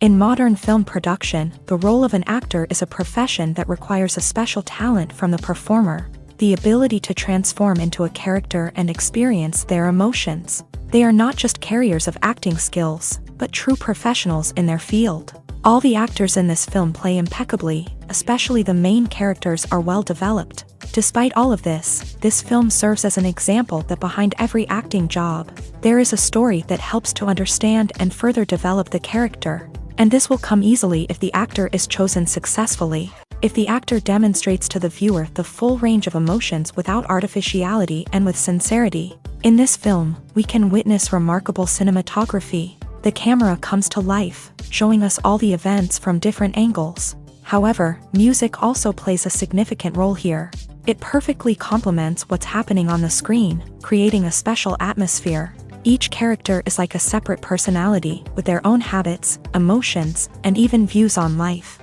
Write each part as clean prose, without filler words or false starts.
In modern film production, the role of an actor is a profession that requires a special talent from the performer, the ability to transform into a character and experience their emotions. They are not just carriers of acting skills, but true professionals in their field. All the actors in this film play impeccably, especially the main characters are well developed. Despite all of this film serves as an example that behind every acting job, there is a story that helps to understand and further develop the character. And this will come easily if the actor is chosen successfully. If the actor demonstrates to the viewer the full range of emotions without artificiality and with sincerity. In this film, we can witness remarkable cinematography. The camera comes to life, showing us all the events from different angles. However, music also plays a significant role here. It perfectly complements what's happening on the screen, creating a special atmosphere. Each character is like a separate personality, with their own habits, emotions, and even views on life.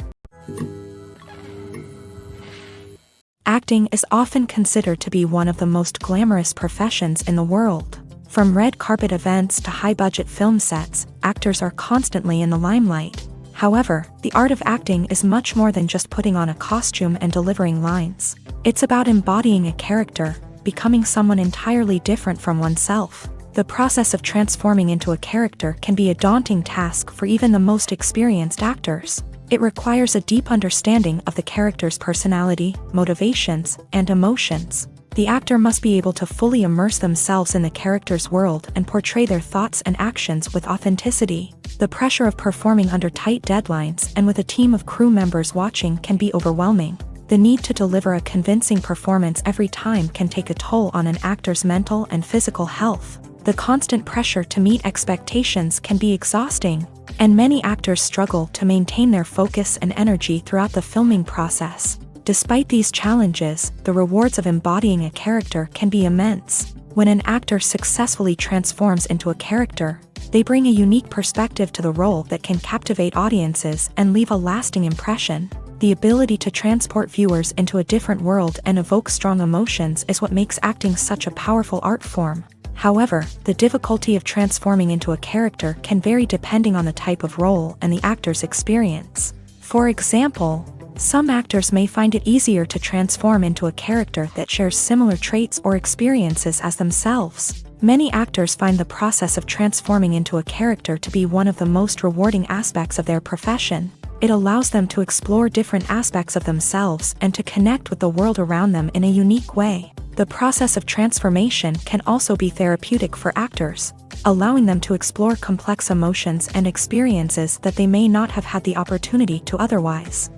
Acting is often considered to be one of the most glamorous professions in the world. From red carpet events to high-budget film sets, actors are constantly in the limelight. However, the art of acting is much more than just putting on a costume and delivering lines. It's about embodying a character, becoming someone entirely different from oneself. The process of transforming into a character can be a daunting task for even the most experienced actors. It requires a deep understanding of the character's personality, motivations, and emotions. The actor must be able to fully immerse themselves in the character's world and portray their thoughts and actions with authenticity. The pressure of performing under tight deadlines and with a team of crew members watching can be overwhelming. The need to deliver a convincing performance every time can take a toll on an actor's mental and physical health. The constant pressure to meet expectations can be exhausting, and many actors struggle to maintain their focus and energy throughout the filming process. Despite these challenges, the rewards of embodying a character can be immense. When an actor successfully transforms into a character, they bring a unique perspective to the role that can captivate audiences and leave a lasting impression. The ability to transport viewers into a different world and evoke strong emotions is what makes acting such a powerful art form. However, the difficulty of transforming into a character can vary depending on the type of role and the actor's experience. For example, some actors may find it easier to transform into a character that shares similar traits or experiences as themselves. Many actors find the process of transforming into a character to be one of the most rewarding aspects of their profession. It allows them to explore different aspects of themselves and to connect with the world around them in a unique way. The process of transformation can also be therapeutic for actors, allowing them to explore complex emotions and experiences that they may not have had the opportunity to otherwise.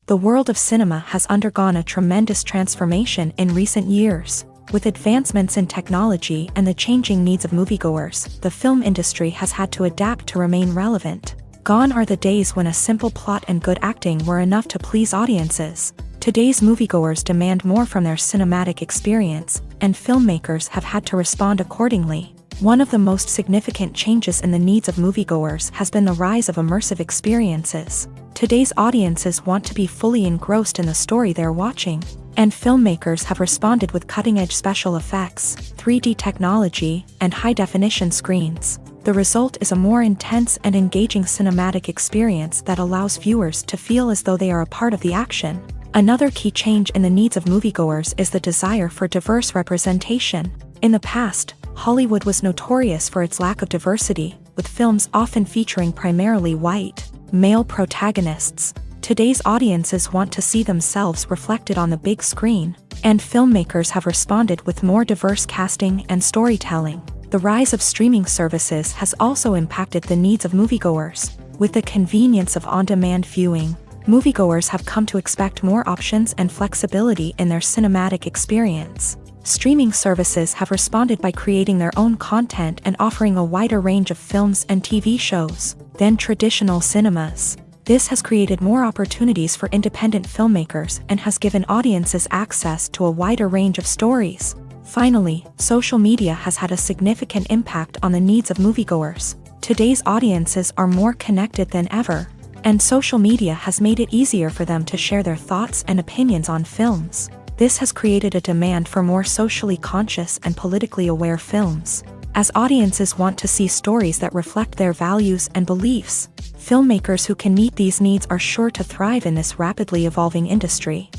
The world of cinema has undergone a tremendous transformation in recent years. With advancements in technology and the changing needs of moviegoers, the film industry has had to adapt to remain relevant. Gone are the days when a simple plot and good acting were enough to please audiences. Today's moviegoers demand more from their cinematic experience, and filmmakers have had to respond accordingly. One of the most significant changes in the needs of moviegoers has been the rise of immersive experiences. Today's audiences want to be fully engrossed in the story they're watching, and filmmakers have responded with cutting-edge special effects, 3D technology, and high-definition screens. The result is a more intense and engaging cinematic experience that allows viewers to feel as though they are a part of the action. Another key change in the needs of moviegoers is the desire for diverse representation. In the past, Hollywood was notorious for its lack of diversity, with films often featuring primarily white, male protagonists. Today's audiences want to see themselves reflected on the big screen, and filmmakers have responded with more diverse casting and storytelling. The rise of streaming services has also impacted the needs of moviegoers. With the convenience of on-demand viewing, moviegoers have come to expect more options and flexibility in their cinematic experience. Streaming services have responded by creating their own content and offering a wider range of films and TV shows than traditional cinemas. This has created more opportunities for independent filmmakers and has given audiences access to a wider range of stories. Finally, social media has had a significant impact on the needs of moviegoers. Today's audiences are more connected than ever, and social media has made it easier for them to share their thoughts and opinions on films. This has created a demand for more socially conscious and politically aware films. As audiences want to see stories that reflect their values and beliefs, filmmakers who can meet these needs are sure to thrive in this rapidly evolving industry.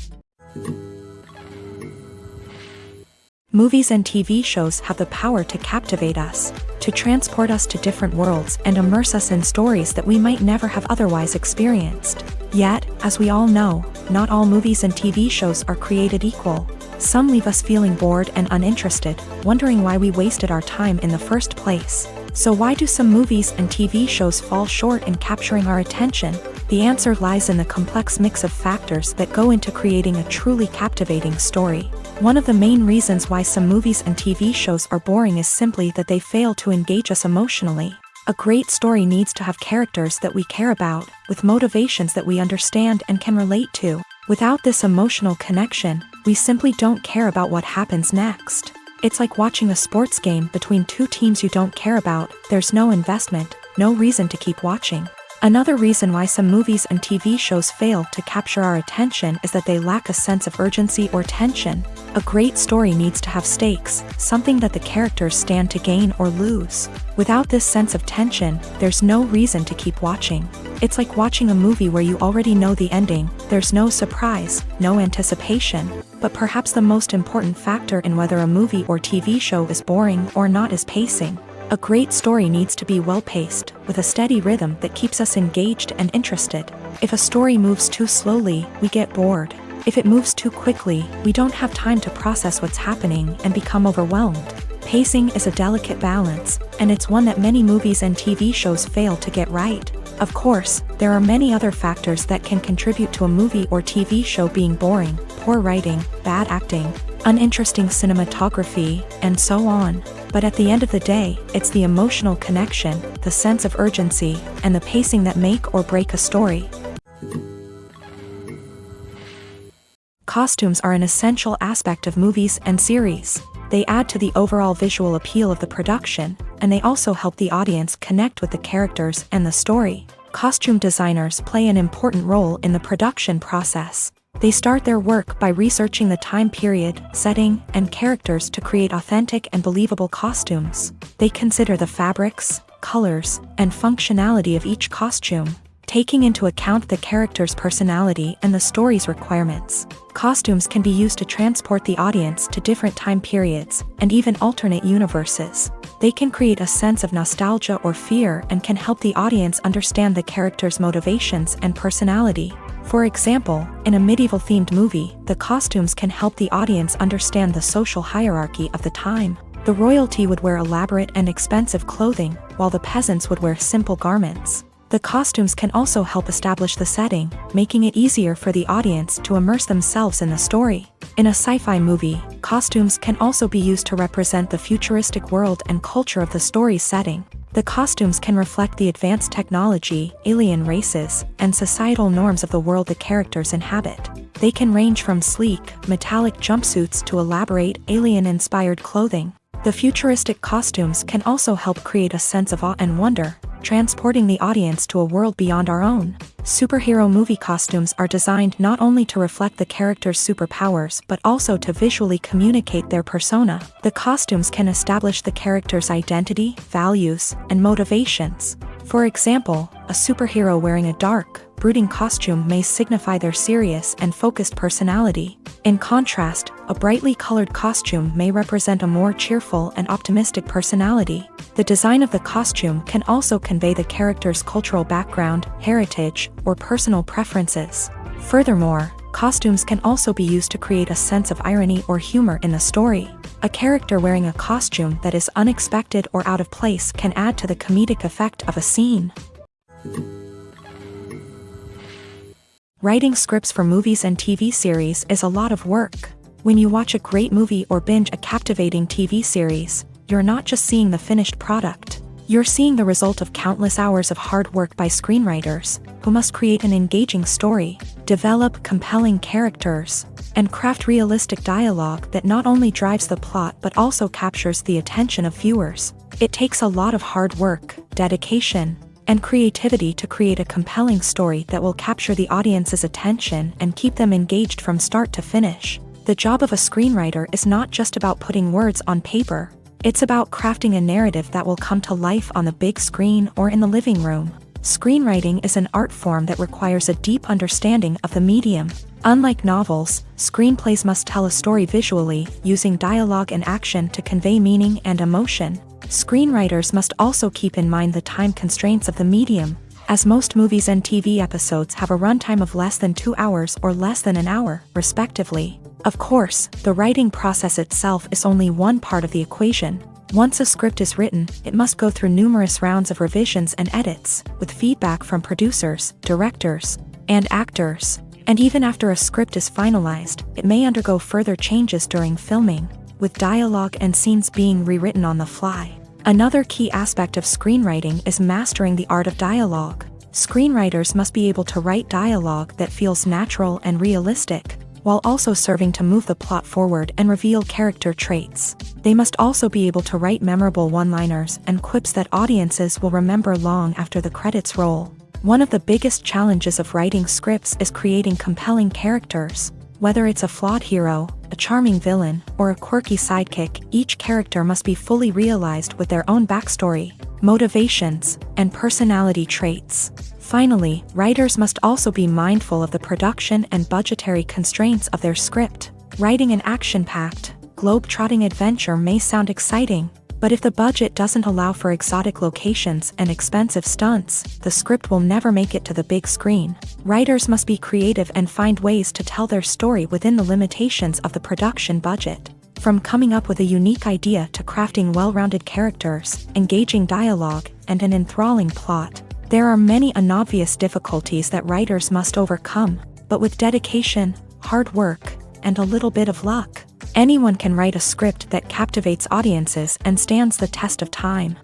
Movies and TV shows have the power to captivate us, to transport us to different worlds and immerse us in stories that we might never have otherwise experienced. Yet, as we all know, not all movies and TV shows are created equal. Some leave us feeling bored and uninterested, wondering why we wasted our time in the first place. So why do some movies and TV shows fall short in capturing our attention? The answer lies in the complex mix of factors that go into creating a truly captivating story. One of the main reasons why some movies and TV shows are boring is simply that they fail to engage us emotionally. A great story needs to have characters that we care about, with motivations that we understand and can relate to. Without this emotional connection, we simply don't care about what happens next. It's like watching a sports game between two teams you don't care about. There's no investment, no reason to keep watching. Another reason why some movies and TV shows fail to capture our attention is that they lack a sense of urgency or tension. A great story needs to have stakes, something that the characters stand to gain or lose. Without this sense of tension, there's no reason to keep watching. It's like watching a movie where you already know the ending. There's no surprise, no anticipation. But perhaps the most important factor in whether a movie or TV show is boring or not is pacing. A great story needs to be well-paced, with a steady rhythm that keeps us engaged and interested. If a story moves too slowly, we get bored. If it moves too quickly, we don't have time to process what's happening and become overwhelmed. Pacing is a delicate balance, and it's one that many movies and TV shows fail to get right. Of course, there are many other factors that can contribute to a movie or TV show being boring: poor writing, bad acting, uninteresting cinematography, and so on. But at the end of the day, it's the emotional connection, the sense of urgency, and the pacing that make or break a story. Costumes are an essential aspect of movies and series. They add to the overall visual appeal of the production, and they also help the audience connect with the characters and the story. Costume designers play an important role in the production process. They start their work by researching the time period, setting, and characters to create authentic and believable costumes. They consider the fabrics, colors, and functionality of each costume, taking into account the character's personality and the story's requirements. Costumes can be used to transport the audience to different time periods and even alternate universes. They can create a sense of nostalgia or fear and can help the audience understand the character's motivations and personality. For example, in a medieval-themed movie, the costumes can help the audience understand the social hierarchy of the time. The royalty would wear elaborate and expensive clothing, while the peasants would wear simple garments. The costumes can also help establish the setting, making it easier for the audience to immerse themselves in the story. In a sci-fi movie, costumes can also be used to represent the futuristic world and culture of the story's setting. The costumes can reflect the advanced technology, alien races, and societal norms of the world the characters inhabit. They can range from sleek, metallic jumpsuits to elaborate, alien-inspired clothing. The futuristic costumes can also help create a sense of awe and wonder, transporting the audience to a world beyond our own. Superhero movie costumes are designed not only to reflect the character's superpowers but also to visually communicate their persona. The costumes can establish the character's identity, values, and motivations. For example, a superhero wearing a dark, brooding costume may signify their serious and focused personality. In contrast, A brightly colored costume may represent a more cheerful and optimistic personality. The design of the costume can also convey the character's cultural background, heritage, or personal preferences. Furthermore, costumes can also be used to create a sense of irony or humor in the story. A character wearing a costume that is unexpected or out of place can add to the comedic effect of a scene. Writing scripts for movies and TV series is a lot of work. When you watch a great movie or binge a captivating TV series, you're not just seeing the finished product. You're seeing the result of countless hours of hard work by screenwriters, who must create an engaging story, develop compelling characters, and craft realistic dialogue that not only drives the plot but also captures the attention of viewers. It takes a lot of hard work, dedication, and creativity to create a compelling story that will capture the audience's attention and keep them engaged from start to finish. The job of a screenwriter is not just about putting words on paper. It's about crafting a narrative that will come to life on the big screen or in the living room. Screenwriting is an art form that requires a deep understanding of the medium. Unlike novels, screenplays must tell a story visually, using dialogue and action to convey meaning and emotion. Screenwriters must also keep in mind the time constraints of the medium, as most movies and TV episodes have a runtime of less than 2 hours or less than an hour, respectively. Of course, the writing process itself is only one part of the equation. Once a script is written, it must go through numerous rounds of revisions and edits, with feedback from producers, directors, and actors. And even after a script is finalized, it may undergo further changes during filming, with dialogue and scenes being rewritten on the fly. Another key aspect of screenwriting is mastering the art of dialogue. Screenwriters must be able to write dialogue that feels natural and realistic, while also serving to move the plot forward and reveal character traits. They must also be able to write memorable one-liners and quips that audiences will remember long after the credits roll. One of the biggest challenges of writing scripts is creating compelling characters. Whether it's a flawed hero, a charming villain, or a quirky sidekick, each character must be fully realized with their own backstory, motivations, and personality traits. Finally, writers must also be mindful of the production and budgetary constraints of their script. Writing an action-packed, globe-trotting adventure may sound exciting, but if the budget doesn't allow for exotic locations and expensive stunts, the script will never make it to the big screen. Writers must be creative and find ways to tell their story within the limitations of the production budget. From coming up with a unique idea to crafting well-rounded characters, engaging dialogue, and an enthralling plot, there are many unobvious difficulties that writers must overcome, but with dedication, hard work, and a little bit of luck, anyone can write a script that captivates audiences and stands the test of time.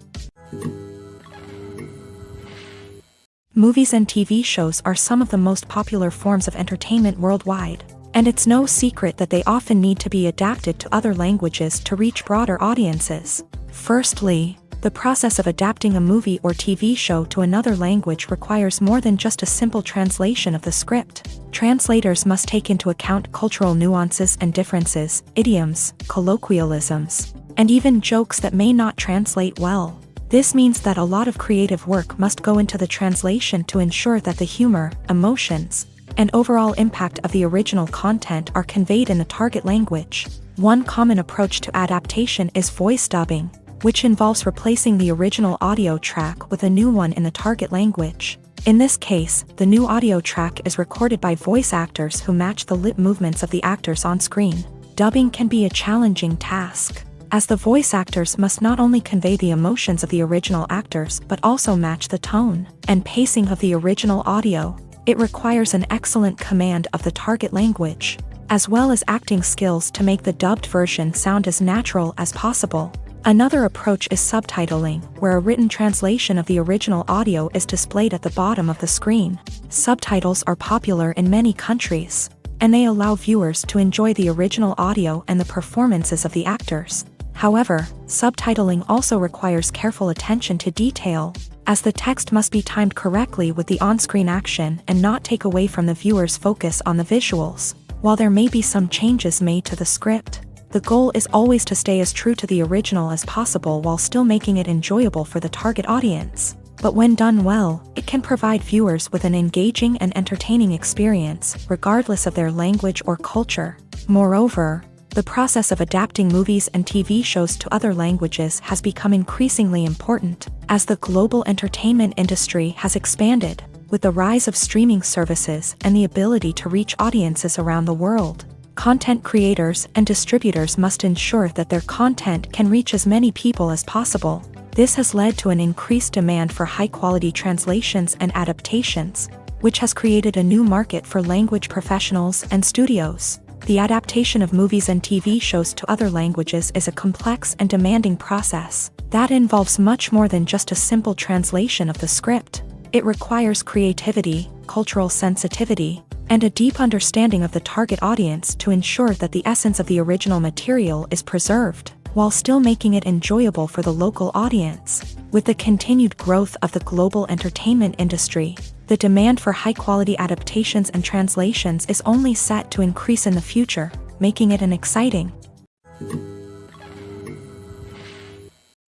Movies and TV shows are some of the most popular forms of entertainment worldwide, and it's no secret that they often need to be adapted to other languages to reach broader audiences. Firstly, the process of adapting a movie or TV show to another language requires more than just a simple translation of the script. Translators must take into account cultural nuances and differences, idioms, colloquialisms, and even jokes that may not translate well. This means that a lot of creative work must go into the translation to ensure that the humor, emotions, and overall impact of the original content are conveyed in the target language. One common approach to adaptation is voice dubbing, which involves replacing the original audio track with a new one in the target language. In this case, the new audio track is recorded by voice actors who match the lip movements of the actors on screen. Dubbing can be a challenging task, as the voice actors must not only convey the emotions of the original actors but also match the tone and pacing of the original audio. It requires an excellent command of the target language, as well as acting skills to make the dubbed version sound as natural as possible. Another approach is subtitling, where a written translation of the original audio is displayed at the bottom of the screen. Subtitles are popular in many countries, and they allow viewers to enjoy the original audio and the performances of the actors. However, subtitling also requires careful attention to detail, as the text must be timed correctly with the on-screen action and not take away from the viewer's focus on the visuals. While there may be some changes made to the script, the goal is always to stay as true to the original as possible while still making it enjoyable for the target audience. But when done well, it can provide viewers with an engaging and entertaining experience, regardless of their language or culture. Moreover, The process of adapting movies and TV shows to other languages has become increasingly important as the global entertainment industry has expanded. With the rise of streaming services and the ability to reach audiences around the world, content creators and distributors must ensure that their content can reach as many people as possible. This has led to an increased demand for high-quality translations and adaptations, which has created a new market for language professionals and studios. The adaptation of movies and TV shows to other languages is a complex and demanding process that involves much more than just a simple translation of the script. It requires creativity, cultural sensitivity, and a deep understanding of the target audience to ensure that the essence of the original material is preserved, while still making it enjoyable for the local audience. With the continued growth of the global entertainment industry, the demand for high-quality adaptations and translations is only set to increase in the future, making it an exciting.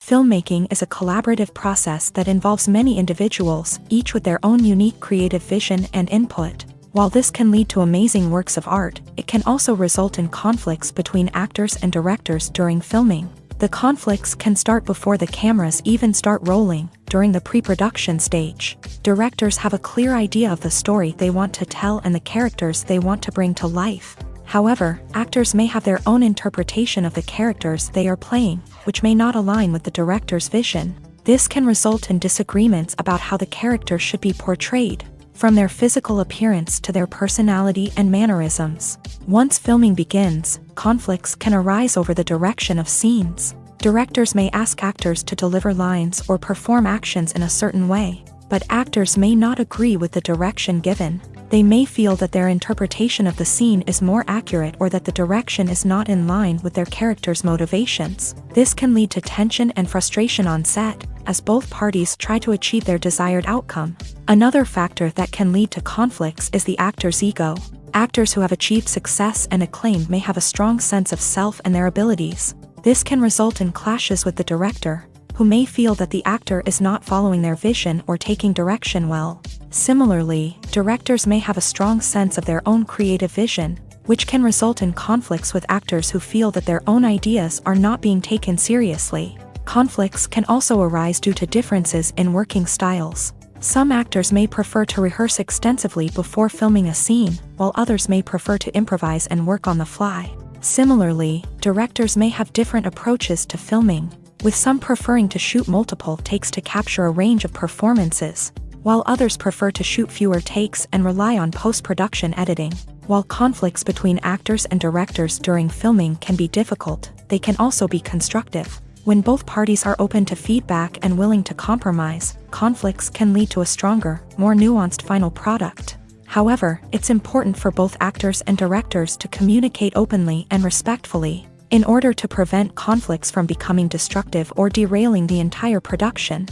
Filmmaking is a collaborative process that involves many individuals, each with their own unique creative vision and input. While this can lead to amazing works of art, it can also result in conflicts between actors and directors during filming. The conflicts can start before the cameras even start rolling, during the pre-production stage. Directors have a clear idea of the story they want to tell and the characters they want to bring to life. However, actors may have their own interpretation of the characters they are playing, which may not align with the director's vision. This can result in disagreements about how the character should be portrayed, from their physical appearance to their personality and mannerisms. Once filming begins, conflicts can arise over the direction of scenes. Directors may ask actors to deliver lines or perform actions in a certain way, but actors may not agree with the direction given. They may feel that their interpretation of the scene is more accurate or that the direction is not in line with their character's motivations. This can lead to tension and frustration on set, as both parties try to achieve their desired outcome. Another factor that can lead to conflicts is the actor's ego. Actors who have achieved success and acclaim may have a strong sense of self and their abilities. This can result in clashes with the director, who may feel that the actor is not following their vision or taking direction well. Similarly, directors may have a strong sense of their own creative vision, which can result in conflicts with actors who feel that their own ideas are not being taken seriously. Conflicts can also arise due to differences in working styles. Some actors may prefer to rehearse extensively before filming a scene, while others may prefer to improvise and work on the fly. Similarly, directors may have different approaches to filming, with some preferring to shoot multiple takes to capture a range of performances, while others prefer to shoot fewer takes and rely on post-production editing. While conflicts between actors and directors during filming can be difficult, they can also be constructive. When both parties are open to feedback and willing to compromise, conflicts can lead to a stronger, more nuanced final product. However, it's important for both actors and directors to communicate openly and respectfully, in order to prevent conflicts from becoming destructive or derailing the entire production.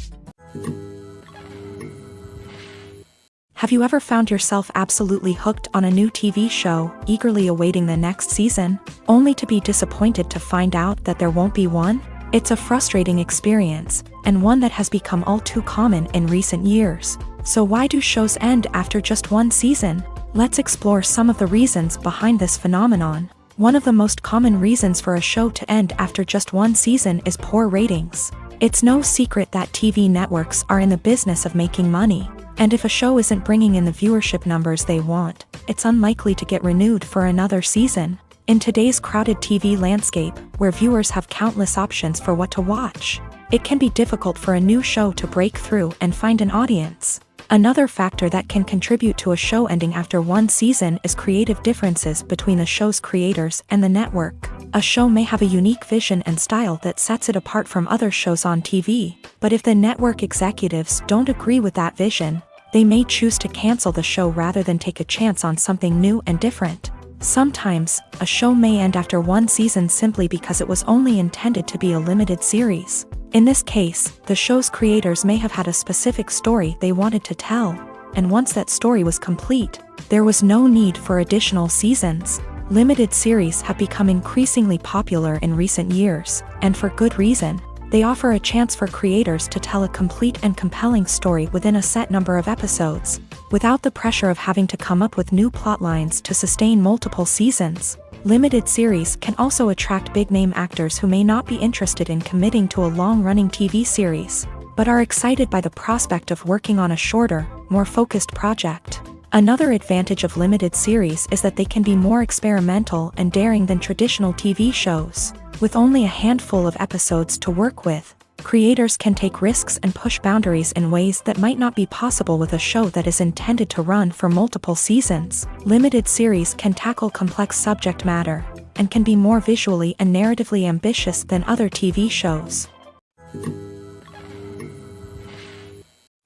Have you ever found yourself absolutely hooked on a new TV show, eagerly awaiting the next season, only to be disappointed to find out that there won't be one? It's a frustrating experience, and one that has become all too common in recent years. So why do shows end after just one season? Let's explore some of the reasons behind this phenomenon. One of the most common reasons for a show to end after just one season is poor ratings. It's no secret that TV networks are in the business of making money, and if a show isn't bringing in the viewership numbers they want, it's unlikely to get renewed for another season. In today's crowded TV landscape, where viewers have countless options for what to watch, it can be difficult for a new show to break through and find an audience. Another factor that can contribute to a show ending after one season is creative differences between the show's creators and the network. A show may have a unique vision and style that sets it apart from other shows on TV, but if the network executives don't agree with that vision, they may choose to cancel the show rather than take a chance on something new and different. Sometimes, a show may end after one season simply because it was only intended to be a limited series. In this case, the show's creators may have had a specific story they wanted to tell, and once that story was complete, there was no need for additional seasons. Limited series have become increasingly popular in recent years, and for good reason. They offer a chance for creators to tell a complete and compelling story within a set number of episodes, without the pressure of having to come up with new plot lines to sustain multiple seasons. Limited series can also attract big-name actors who may not be interested in committing to a long-running TV series, but are excited by the prospect of working on a shorter, more focused project. Another advantage of limited series is that they can be more experimental and daring than traditional TV shows. With only a handful of episodes to work with, creators can take risks and push boundaries in ways that might not be possible with a show that is intended to run for multiple seasons. Limited series can tackle complex subject matter, and can be more visually and narratively ambitious than other TV shows.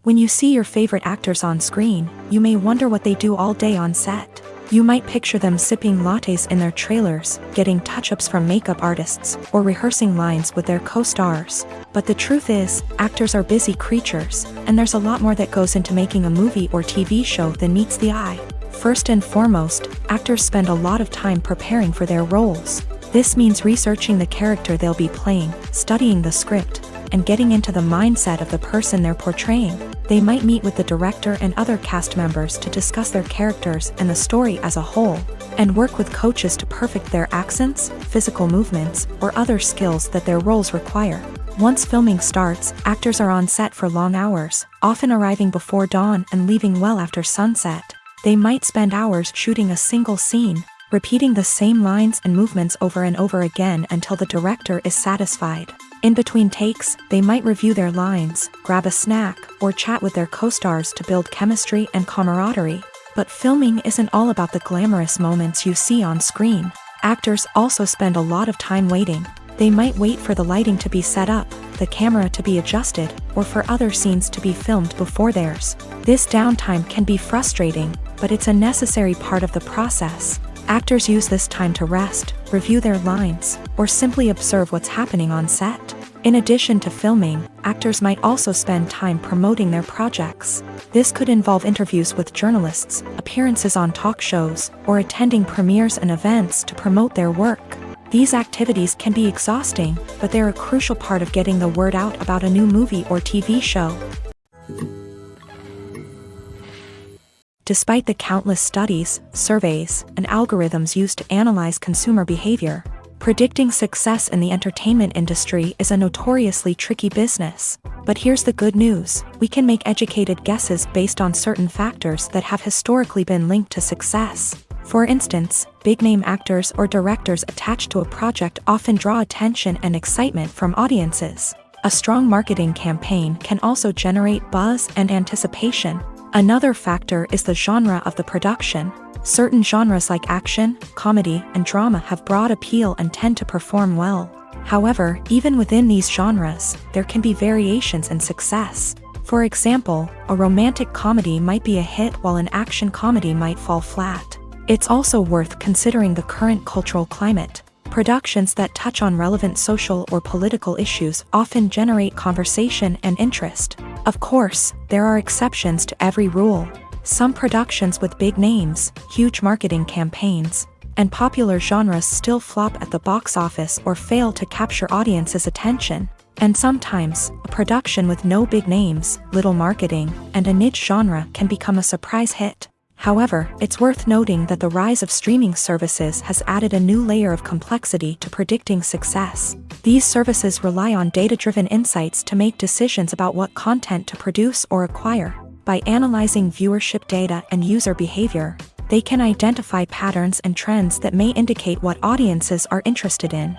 When you see your favorite actors on screen, you may wonder what they do all day on set. You might picture them sipping lattes in their trailers, getting touch-ups from makeup artists, or rehearsing lines with their co-stars. But the truth is, actors are busy creatures, and there's a lot more that goes into making a movie or TV show than meets the eye. First and foremost, actors spend a lot of time preparing for their roles. This means researching the character they'll be playing, studying the script, and getting into the mindset of the person they're portraying. They might meet with the director and other cast members to discuss their characters and the story as a whole, and work with coaches to perfect their accents, physical movements, or other skills that their roles require. Once filming starts, actors are on set for long hours, often arriving before dawn and leaving well after sunset. They might spend hours shooting a single scene, repeating the same lines and movements over and over again until the director is satisfied. In between takes, they might review their lines, grab a snack, or chat with their co-stars to build chemistry and camaraderie. But filming isn't all about the glamorous moments you see on screen. Actors also spend a lot of time waiting. They might wait for the lighting to be set up, the camera to be adjusted, or for other scenes to be filmed before theirs. This downtime can be frustrating, but it's a necessary part of the process. Actors use this time to rest, review their lines, or simply observe what's happening on set. In addition to filming, actors might also spend time promoting their projects. This could involve interviews with journalists, appearances on talk shows, or attending premieres and events to promote their work. These activities can be exhausting, but they're a crucial part of getting the word out about a new movie or TV show. Despite the countless studies, surveys, and algorithms used to analyze consumer behavior, predicting success in the entertainment industry is a notoriously tricky business. But here's the good news: we can make educated guesses based on certain factors that have historically been linked to success. For instance, big-name actors or directors attached to a project often draw attention and excitement from audiences. A strong marketing campaign can also generate buzz and anticipation. Another factor is the genre of the production. Certain genres like action, comedy, and drama have broad appeal and tend to perform well. However, even within these genres, there can be variations in success. For example, a romantic comedy might be a hit while an action comedy might fall flat. It's also worth considering the current cultural climate. Productions that touch on relevant social or political issues often generate conversation and interest. Of course, there are exceptions to every rule. Some productions with big names, huge marketing campaigns, and popular genres still flop at the box office or fail to capture audiences' attention. And sometimes, a production with no big names, little marketing, and a niche genre can become a surprise hit. However, it's worth noting that the rise of streaming services has added a new layer of complexity to predicting success. These services rely on data-driven insights to make decisions about what content to produce or acquire. By analyzing viewership data and user behavior, they can identify patterns and trends that may indicate what audiences are interested in.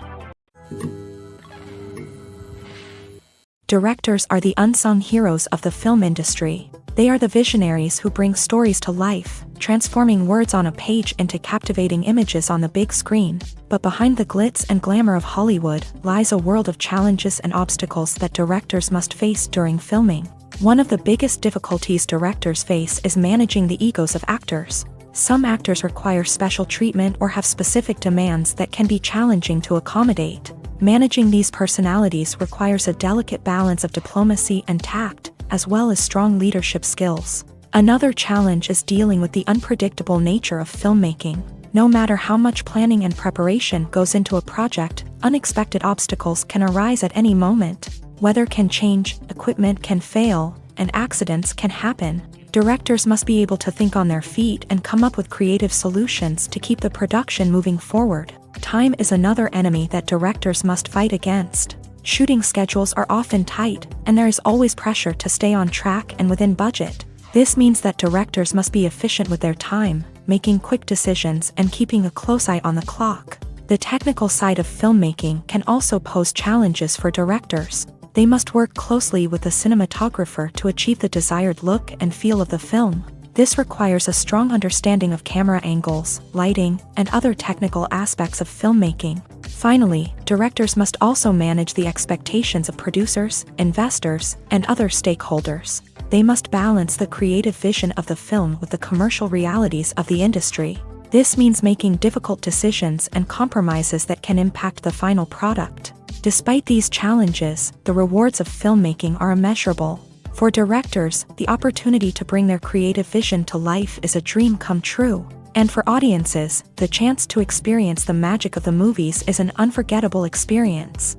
Directors are the unsung heroes of the film industry. They are the visionaries who bring stories to life, transforming words on a page into captivating images on the big screen. But behind the glitz and glamour of Hollywood lies a world of challenges and obstacles that directors must face during filming. One of the biggest difficulties directors face is managing the egos of actors. Some actors require special treatment or have specific demands that can be challenging to accommodate. Managing these personalities requires a delicate balance of diplomacy and tact, as well as strong leadership skills. Another challenge is dealing with the unpredictable nature of filmmaking. No matter how much planning and preparation goes into a project, unexpected obstacles can arise at any moment. Weather can change, equipment can fail, and accidents can happen. Directors must be able to think on their feet and come up with creative solutions to keep the production moving forward. Time is another enemy that directors must fight against. Shooting schedules are often tight, and there is always pressure to stay on track and within budget. This means that directors must be efficient with their time, making quick decisions and keeping a close eye on the clock. The technical side of filmmaking can also pose challenges for directors. They must work closely with the cinematographer to achieve the desired look and feel of the film. This requires a strong understanding of camera angles, lighting, and other technical aspects of filmmaking. Finally, directors must also manage the expectations of producers, investors, and other stakeholders. They must balance the creative vision of the film with the commercial realities of the industry. This means making difficult decisions and compromises that can impact the final product. Despite these challenges, the rewards of filmmaking are immeasurable. For directors, the opportunity to bring their creative vision to life is a dream come true. And for audiences, the chance to experience the magic of the movies is an unforgettable experience.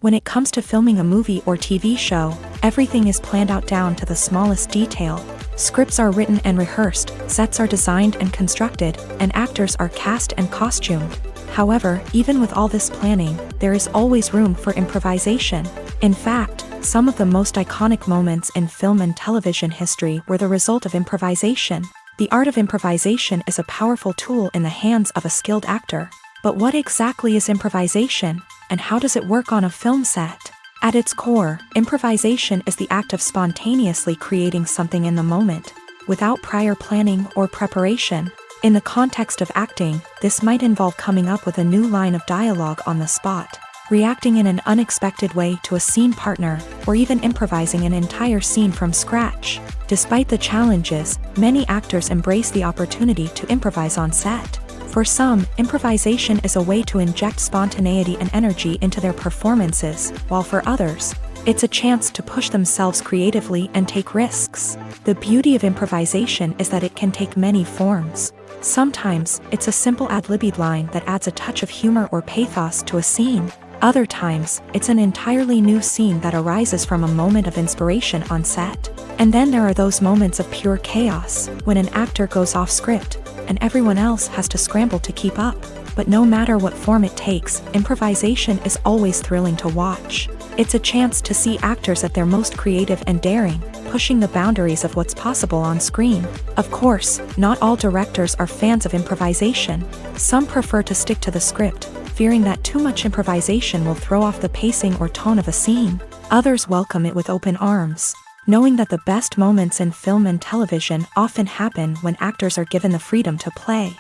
When it comes to filming a movie or TV show, everything is planned out down to the smallest detail. Scripts are written and rehearsed, sets are designed and constructed, and actors are cast and costumed. However, even with all this planning, there is always room for improvisation. In fact, some of the most iconic moments in film and television history were the result of improvisation. The art of improvisation is a powerful tool in the hands of a skilled actor. But what exactly is improvisation, and how does it work on a film set? At its core, improvisation is the act of spontaneously creating something in the moment, without prior planning or preparation. In the context of acting, this might involve coming up with a new line of dialogue on the spot, reacting in an unexpected way to a scene partner, or even improvising an entire scene from scratch. Despite the challenges, many actors embrace the opportunity to improvise on set. For some, improvisation is a way to inject spontaneity and energy into their performances, while for others, it's a chance to push themselves creatively and take risks. The beauty of improvisation is that it can take many forms. Sometimes, it's a simple ad-libbed line that adds a touch of humor or pathos to a scene. Other times, it's an entirely new scene that arises from a moment of inspiration on set. And then there are those moments of pure chaos, when an actor goes off script, and everyone else has to scramble to keep up. But no matter what form it takes, improvisation is always thrilling to watch. It's a chance to see actors at their most creative and daring, pushing the boundaries of what's possible on screen. Of course, not all directors are fans of improvisation. Some prefer to stick to the script, fearing that too much improvisation will throw off the pacing or tone of a scene. Others welcome it with open arms, knowing that the best moments in film and television often happen when actors are given the freedom to play.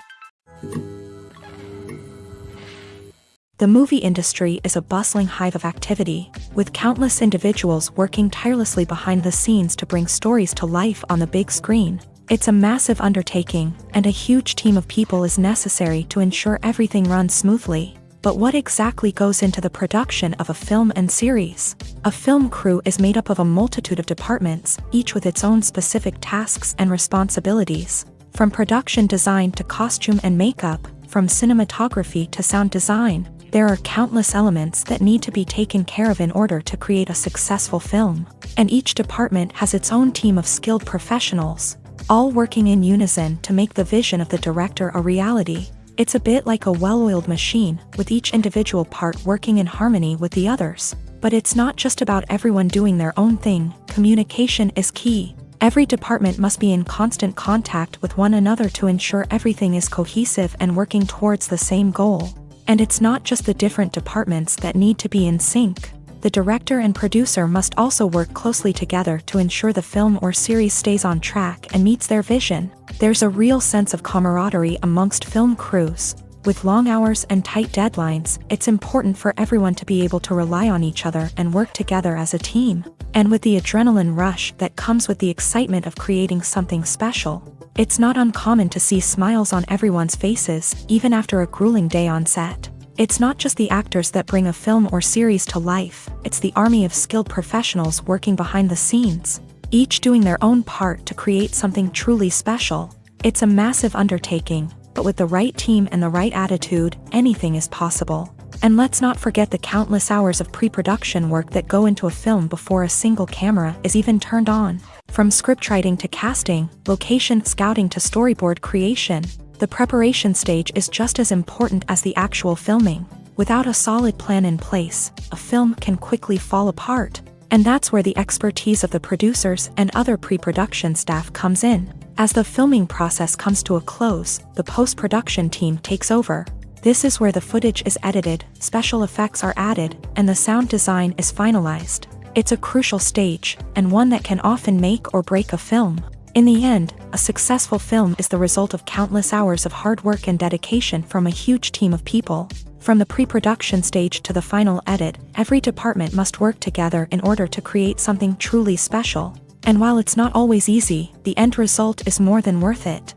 The movie industry is a bustling hive of activity, with countless individuals working tirelessly behind the scenes to bring stories to life on the big screen. It's a massive undertaking, and a huge team of people is necessary to ensure everything runs smoothly. But what exactly goes into the production of a film and series? A film crew is made up of a multitude of departments, each with its own specific tasks and responsibilities. From production design to costume and makeup, from cinematography to sound design, there are countless elements that need to be taken care of in order to create a successful film. And each department has its own team of skilled professionals, all working in unison to make the vision of the director a reality. It's a bit like a well-oiled machine, with each individual part working in harmony with the others. But it's not just about everyone doing their own thing. Communication is key. Every department must be in constant contact with one another to ensure everything is cohesive and working towards the same goal. And it's not just the different departments that need to be in sync. The director and producer must also work closely together to ensure the film or series stays on track and meets their vision. There's a real sense of camaraderie amongst film crews. With long hours and tight deadlines, it's important for everyone to be able to rely on each other and work together as a team. And with the adrenaline rush that comes with the excitement of creating something special, it's not uncommon to see smiles on everyone's faces, even after a grueling day on set. It's not just the actors that bring a film or series to life, it's the army of skilled professionals working behind the scenes, each doing their own part to create something truly special. It's a massive undertaking, but with the right team and the right attitude, anything is possible. And let's not forget the countless hours of pre-production work that go into a film before a single camera is even turned on. From scriptwriting to casting, location scouting to storyboard creation, the preparation stage is just as important as the actual filming. Without a solid plan in place, a film can quickly fall apart. And that's where the expertise of the producers and other pre-production staff comes in. As the filming process comes to a close, the post-production team takes over. This is where the footage is edited, special effects are added, and the sound design is finalized. It's a crucial stage, and one that can often make or break a film. In the end, a successful film is the result of countless hours of hard work and dedication from a huge team of people. From the pre-production stage to the final edit, every department must work together in order to create something truly special. And while it's not always easy, the end result is more than worth it.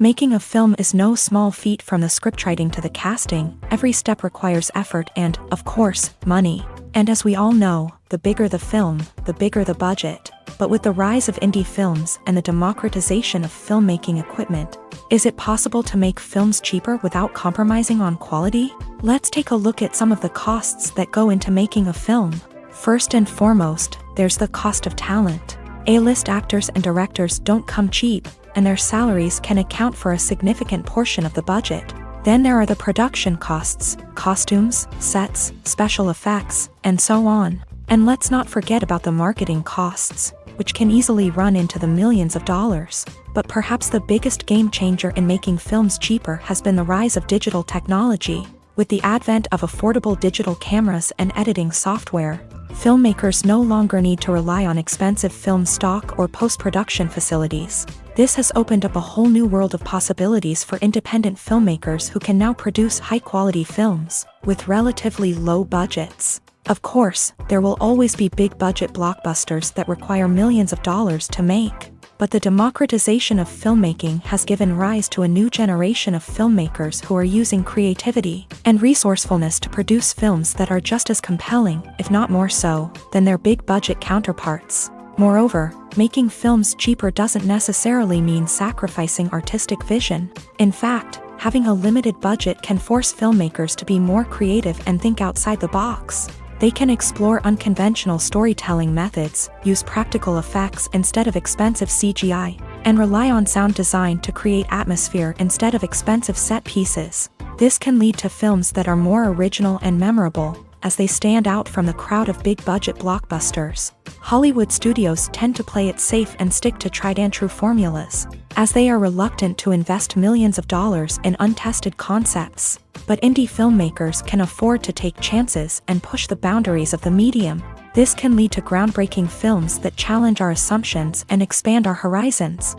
Making a film is no small feat. From the scriptwriting to the casting, every step requires effort and, of course, money. And as we all know, the bigger the film, the bigger the budget. But with the rise of indie films and the democratization of filmmaking equipment, is it possible to make films cheaper without compromising on quality? Let's take a look at some of the costs that go into making a film. First and foremost, there's the cost of talent. A-list actors and directors don't come cheap, and their salaries can account for a significant portion of the budget. Then there are the production costs, costumes, sets, special effects, and so on. And let's not forget about the marketing costs, which can easily run into the millions of dollars. But perhaps the biggest game changer in making films cheaper has been the rise of digital technology. With the advent of affordable digital cameras and editing software, filmmakers no longer need to rely on expensive film stock or post-production facilities. This has opened up a whole new world of possibilities for independent filmmakers who can now produce high-quality films with relatively low budgets. Of course, there will always be big-budget blockbusters that require millions of dollars to make. But the democratization of filmmaking has given rise to a new generation of filmmakers who are using creativity and resourcefulness to produce films that are just as compelling, if not more so, than their big-budget counterparts. Moreover, making films cheaper doesn't necessarily mean sacrificing artistic vision. In fact, having a limited budget can force filmmakers to be more creative and think outside the box. They can explore unconventional storytelling methods, use practical effects instead of expensive CGI, and rely on sound design to create atmosphere instead of expensive set pieces. This can lead to films that are more original and memorable, as they stand out from the crowd of big-budget blockbusters. Hollywood studios tend to play it safe and stick to tried-and-true formulas, as they are reluctant to invest millions of dollars in untested concepts. But indie filmmakers can afford to take chances and push the boundaries of the medium. This can lead to groundbreaking films that challenge our assumptions and expand our horizons.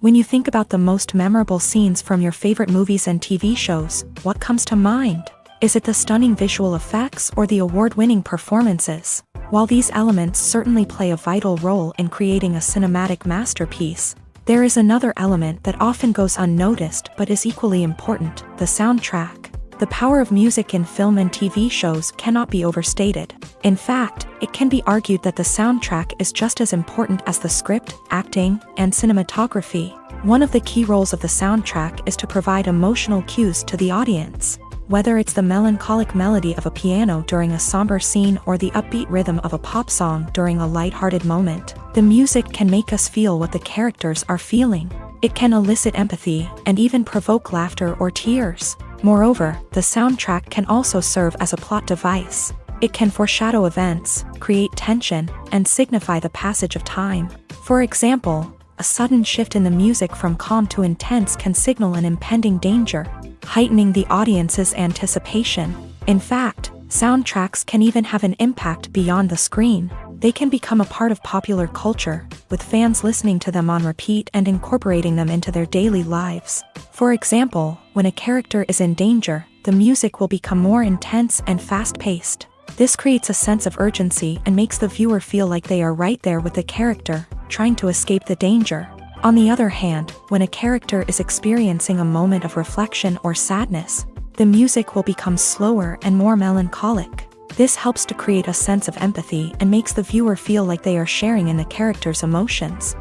When you think about the most memorable scenes from your favorite movies and TV shows, what comes to mind? Is it the stunning visual effects or the award-winning performances? While these elements certainly play a vital role in creating a cinematic masterpiece, there is another element that often goes unnoticed but is equally important: the soundtrack. The power of music in film and TV shows cannot be overstated. In fact, it can be argued that the soundtrack is just as important as the script, acting, and cinematography. One of the key roles of the soundtrack is to provide emotional cues to the audience. Whether it's the melancholic melody of a piano during a somber scene or the upbeat rhythm of a pop song during a light-hearted moment, the music can make us feel what the characters are feeling. It can elicit empathy and even provoke laughter or tears. Moreover, the soundtrack can also serve as a plot device. It can foreshadow events, create tension, and signify the passage of time. For example, a sudden shift in the music from calm to intense can signal an impending danger, heightening the audience's anticipation. In fact, soundtracks can even have an impact beyond the screen. They can become a part of popular culture, with fans listening to them on repeat and incorporating them into their daily lives. For example, when a character is in danger, the music will become more intense and fast-paced. This creates a sense of urgency and makes the viewer feel like they are right there with the character, trying to escape the danger. On the other hand, when a character is experiencing a moment of reflection or sadness, the music will become slower and more melancholic. This helps to create a sense of empathy and makes the viewer feel like they are sharing in the character's emotions.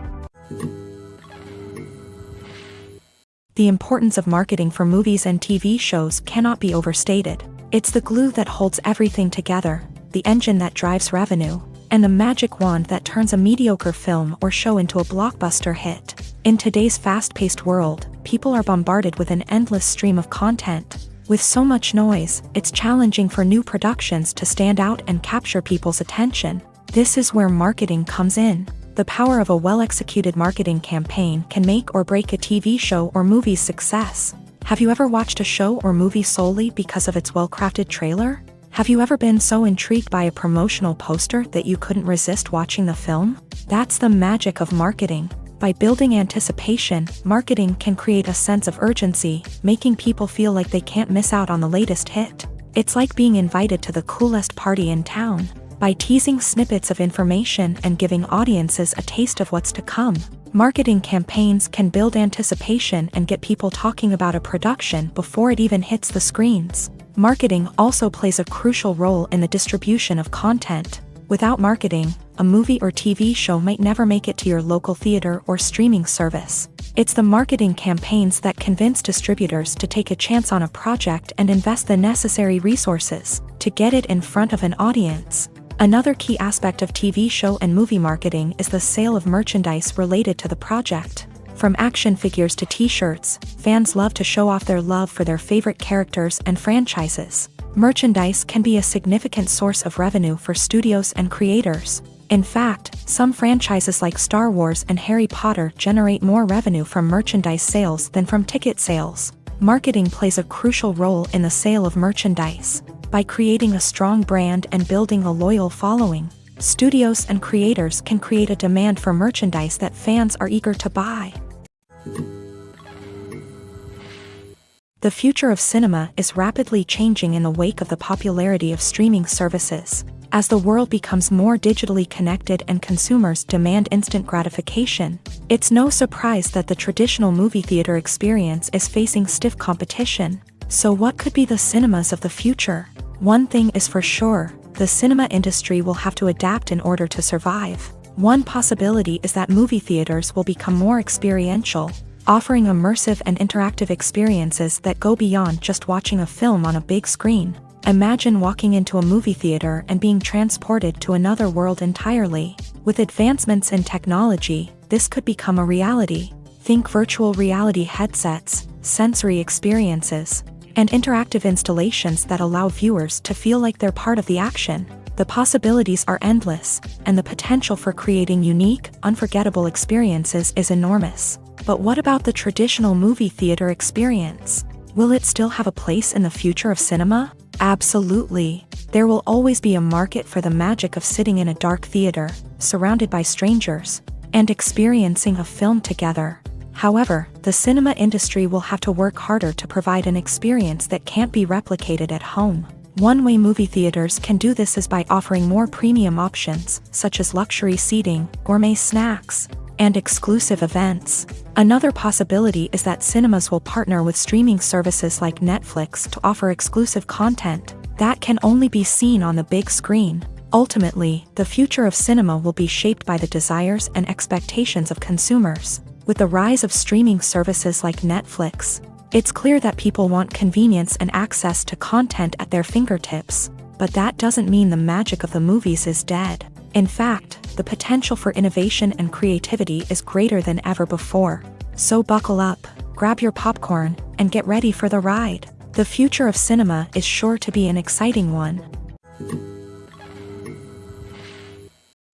the importance of marketing for movies and TV shows cannot be overstated. It's the glue that holds everything together, the engine that drives revenue, and the magic wand that turns a mediocre film or show into a blockbuster hit. In today's fast-paced world, people are bombarded with an endless stream of content. With so much noise, it's challenging for new productions to stand out and capture people's attention. This is where marketing comes in. The power of a well-executed marketing campaign can make or break a TV show or movie's success. Have you ever watched a show or movie solely because of its well-crafted trailer? Have you ever been so intrigued by a promotional poster that you couldn't resist watching the film? That's the magic of marketing. By building anticipation, marketing can create a sense of urgency, making people feel like they can't miss out on the latest hit. It's like being invited to the coolest party in town. By teasing snippets of information and giving audiences a taste of what's to come, marketing campaigns can build anticipation and get people talking about a production before it even hits the screens. Marketing also plays a crucial role in the distribution of content. Without marketing, a movie or TV show might never make it to your local theater or streaming service. It's the marketing campaigns that convince distributors to take a chance on a project and invest the necessary resources to get it in front of an audience. Another key aspect of TV show and movie marketing is the sale of merchandise related to the project. From action figures to t-shirts, fans love to show off their love for their favorite characters and franchises. Merchandise can be a significant source of revenue for studios and creators. In fact, some franchises like Star Wars and Harry Potter generate more revenue from merchandise sales than from ticket sales. Marketing plays a crucial role in the sale of merchandise. By creating a strong brand and building a loyal following, studios and creators can create a demand for merchandise that fans are eager to buy. The future of cinema is rapidly changing in the wake of the popularity of streaming services. As the world becomes more digitally connected and consumers demand instant gratification, it's no surprise that the traditional movie theater experience is facing stiff competition. So what could be the cinemas of the future? One thing is for sure, the cinema industry will have to adapt in order to survive. One possibility is that movie theaters will become more experiential, offering immersive and interactive experiences that go beyond just watching a film on a big screen. Imagine walking into a movie theater and being transported to another world entirely. With advancements in technology, this could become a reality. Think virtual reality headsets, sensory experiences, and interactive installations that allow viewers to feel like they're part of the action. The possibilities are endless, and the potential for creating unique, unforgettable experiences is enormous. But what about the traditional movie theater experience? Will it still have a place in the future of cinema? Absolutely. There will always be a market for the magic of sitting in a dark theater, surrounded by strangers, and experiencing a film together. However, the cinema industry will have to work harder to provide an experience that can't be replicated at home. One way movie theaters can do this is by offering more premium options, such as luxury seating, gourmet snacks, and exclusive events. Another possibility is that cinemas will partner with streaming services like Netflix to offer exclusive content that can only be seen on the big screen. Ultimately, the future of cinema will be shaped by the desires and expectations of consumers. With the rise of streaming services like Netflix, it's clear that people want convenience and access to content at their fingertips. But that doesn't mean the magic of the movies is dead. In fact, the potential for innovation and creativity is greater than ever before. So buckle up, grab your popcorn, and get ready for the ride. The future of cinema is sure to be an exciting one.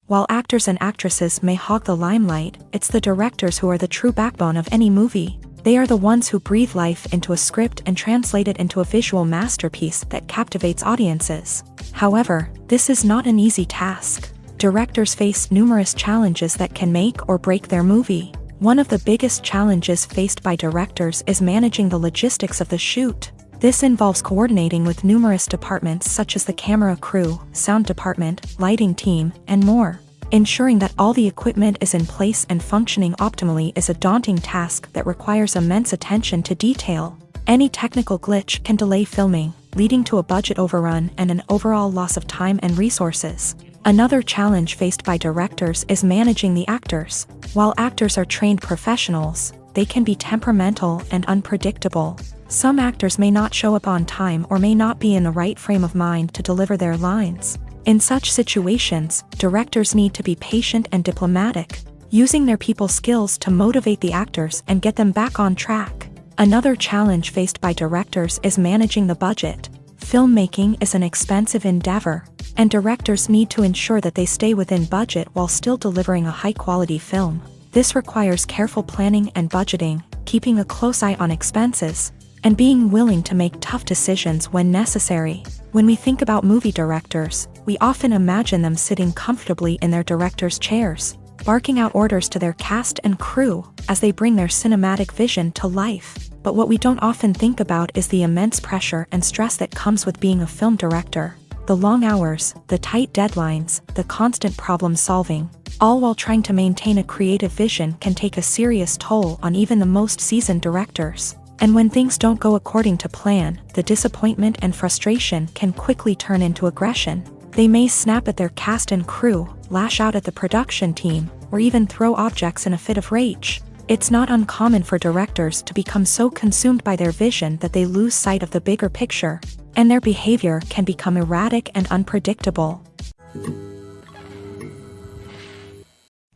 While actors and actresses may hog the limelight, it's the directors who are the true backbone of any movie. They are the ones who breathe life into a script and translate it into a visual masterpiece that captivates audiences. However, this is not an easy task. Directors face numerous challenges that can make or break their movie. One of the biggest challenges faced by directors is managing the logistics of the shoot. This involves coordinating with numerous departments such as the camera crew, sound department, lighting team, and more. Ensuring that all the equipment is in place and functioning optimally is a daunting task that requires immense attention to detail. Any technical glitch can delay filming, leading to a budget overrun and an overall loss of time and resources. Another challenge faced by directors is managing the actors. While actors are trained professionals, they can be temperamental and unpredictable. Some actors may not show up on time or may not be in the right frame of mind to deliver their lines. In such situations, directors need to be patient and diplomatic, using their people skills to motivate the actors and get them back on track. Another challenge faced by directors is managing the budget. Filmmaking is an expensive endeavor, and directors need to ensure that they stay within budget while still delivering a high-quality film. This requires careful planning and budgeting, keeping a close eye on expenses, and being willing to make tough decisions when necessary. When we think about movie directors, we often imagine them sitting comfortably in their director's chairs, barking out orders to their cast and crew as they bring their cinematic vision to life. But what we don't often think about is the immense pressure and stress that comes with being a film director. The long hours, the tight deadlines, the constant problem solving, all while trying to maintain a creative vision can take a serious toll on even the most seasoned directors. And when things don't go according to plan, the disappointment and frustration can quickly turn into aggression. They may snap at their cast and crew, lash out at the production team, or even throw objects in a fit of rage. It's not uncommon for directors to become so consumed by their vision that they lose sight of the bigger picture, and their behavior can become erratic and unpredictable.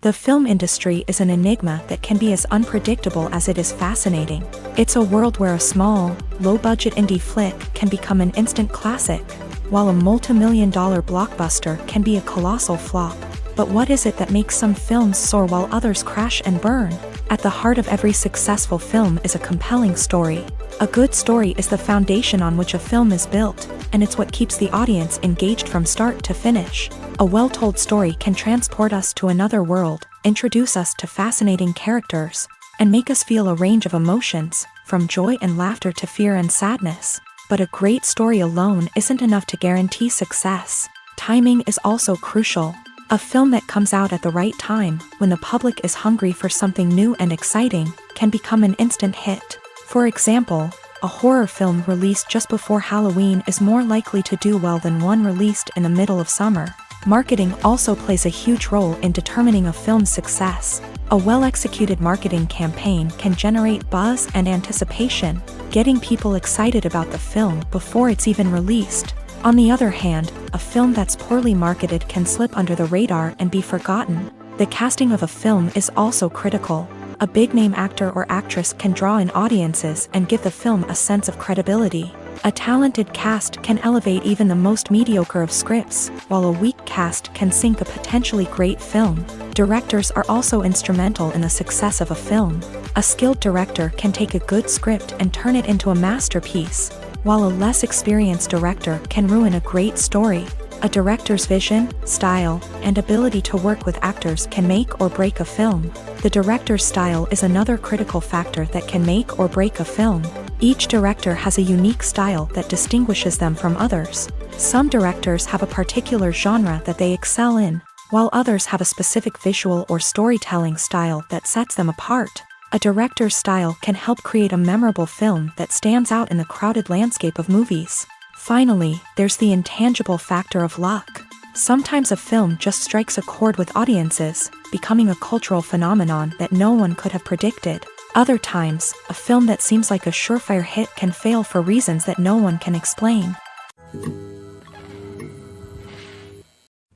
The film industry is an enigma that can be as unpredictable as it is fascinating. It's a world where a small, low-budget indie flick can become an instant classic, while a multi-million-dollar blockbuster can be a colossal flop. But what is it that makes some films soar while others crash and burn? At the heart of every successful film is a compelling story. A good story is the foundation on which a film is built, and it's what keeps the audience engaged from start to finish. A well-told story can transport us to another world, introduce us to fascinating characters, and make us feel a range of emotions, from joy and laughter to fear and sadness. But a great story alone isn't enough to guarantee success. Timing is also crucial. A film that comes out at the right time, when the public is hungry for something new and exciting, can become an instant hit. For example, a horror film released just before Halloween is more likely to do well than one released in the middle of summer. Marketing also plays a huge role in determining a film's success. A well-executed marketing campaign can generate buzz and anticipation, getting people excited about the film before it's even released. On the other hand, a film that's poorly marketed can slip under the radar and be forgotten. The casting of a film is also critical. A big-name actor or actress can draw in audiences and give the film a sense of credibility. A talented cast can elevate even the most mediocre of scripts, while a weak cast can sink a potentially great film. Directors are also instrumental in the success of a film. A skilled director can take a good script and turn it into a masterpiece, while a less experienced director can ruin a great story. A director's vision, style, and ability to work with actors can make or break a film. The director's style is another critical factor that can make or break a film. Each director has a unique style that distinguishes them from others. Some directors have a particular genre that they excel in, while others have a specific visual or storytelling style that sets them apart. A director's style can help create a memorable film that stands out in the crowded landscape of movies. Finally, there's the intangible factor of luck. Sometimes a film just strikes a chord with audiences, becoming a cultural phenomenon that no one could have predicted. Other times, a film that seems like a surefire hit can fail for reasons that no one can explain.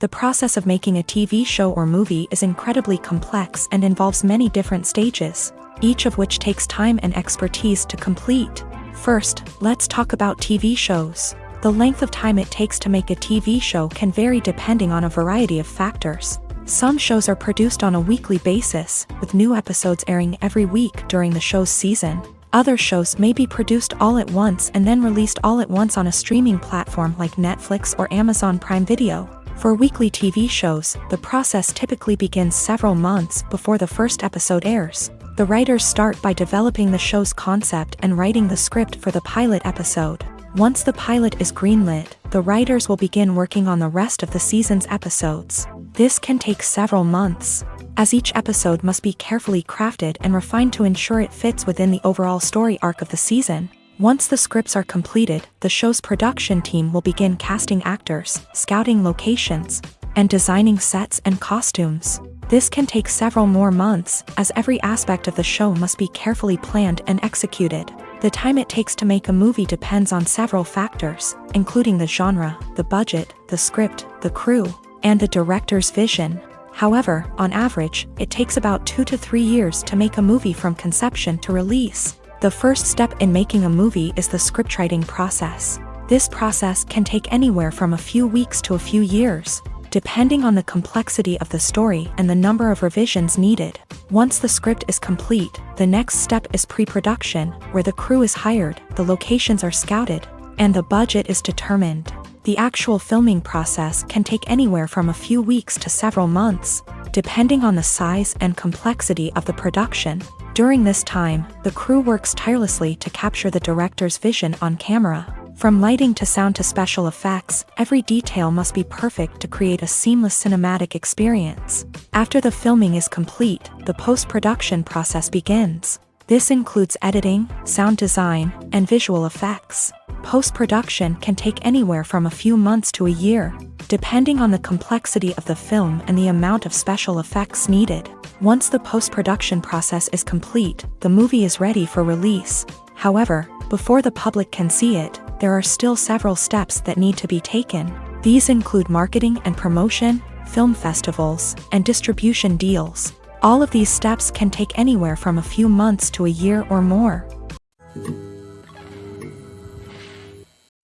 The process of making a TV show or movie is incredibly complex and involves many different stages, each of which takes time and expertise to complete. First, let's talk about TV shows. The length of time it takes to make a TV show can vary depending on a variety of factors. Some shows are produced on a weekly basis, with new episodes airing every week during the show's season. Other shows may be produced all at once and then released all at once on a streaming platform like Netflix or Amazon Prime Video. For weekly TV shows, the process typically begins several months before the first episode airs. The writers start by developing the show's concept and writing the script for the pilot episode. Once the pilot is greenlit, the writers will begin working on the rest of the season's episodes. This can take several months, as each episode must be carefully crafted and refined to ensure it fits within the overall story arc of the season. Once the scripts are completed, the show's production team will begin casting actors, scouting locations, and designing sets and costumes. This can take several more months, as every aspect of the show must be carefully planned and executed. The time it takes to make a movie depends on several factors, including the genre, the budget, the script, the crew, and the director's vision. However, on average, it takes about 2 to 3 years to make a movie from conception to release. The first step in making a movie is the scriptwriting process. This process can take anywhere from a few weeks to a few years, depending on the complexity of the story and the number of revisions needed. Once the script is complete, the next step is pre-production, where the crew is hired, the locations are scouted, and the budget is determined. The actual filming process can take anywhere from a few weeks to several months, depending on the size and complexity of the production. During this time, the crew works tirelessly to capture the director's vision on camera. From lighting to sound to special effects, every detail must be perfect to create a seamless cinematic experience. After the filming is complete, the post-production process begins. This includes editing, sound design, and visual effects. Post-production can take anywhere from a few months to a year, depending on the complexity of the film and the amount of special effects needed. Once the post-production process is complete, the movie is ready for release. However, before the public can see it, there are still several steps that need to be taken. These include marketing and promotion, film festivals, and distribution deals. All of these steps can take anywhere from a few months to a year or more.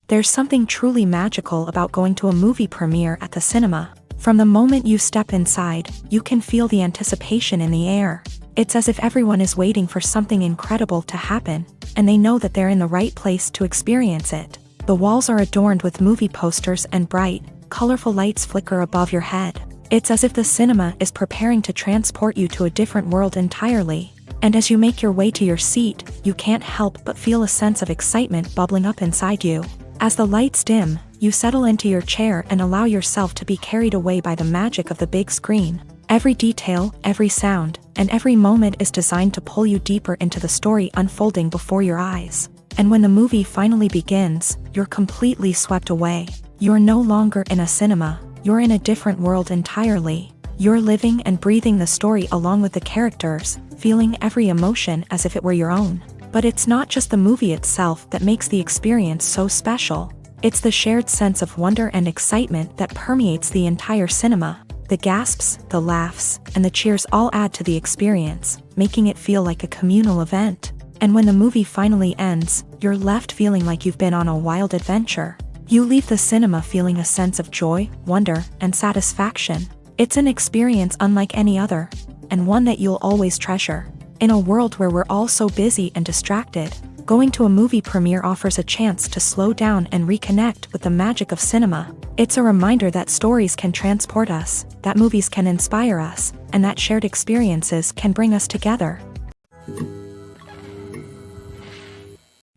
There's something truly magical about going to a movie premiere at the cinema. From the moment you step inside, you can feel the anticipation in the air. It's as if everyone is waiting for something incredible to happen, and they know that they're in the right place to experience it. The walls are adorned with movie posters and bright, colorful lights flicker above your head. It's as if the cinema is preparing to transport you to a different world entirely. And as you make your way to your seat, you can't help but feel a sense of excitement bubbling up inside you. As the lights dim, you settle into your chair and allow yourself to be carried away by the magic of the big screen. Every detail, every sound, and every moment is designed to pull you deeper into the story unfolding before your eyes. And when the movie finally begins, you're completely swept away. You're no longer in a cinema, you're in a different world entirely. You're living and breathing the story along with the characters, feeling every emotion as if it were your own. But it's not just the movie itself that makes the experience so special. It's the shared sense of wonder and excitement that permeates the entire cinema. The gasps, the laughs, and the cheers all add to the experience, making it feel like a communal event. And when the movie finally ends, you're left feeling like you've been on a wild adventure. You leave the cinema feeling a sense of joy, wonder, and satisfaction. It's an experience unlike any other, and one that you'll always treasure. In a world where we're all so busy and distracted, going to a movie premiere offers a chance to slow down and reconnect with the magic of cinema. It's a reminder that stories can transport us, that movies can inspire us, and that shared experiences can bring us together.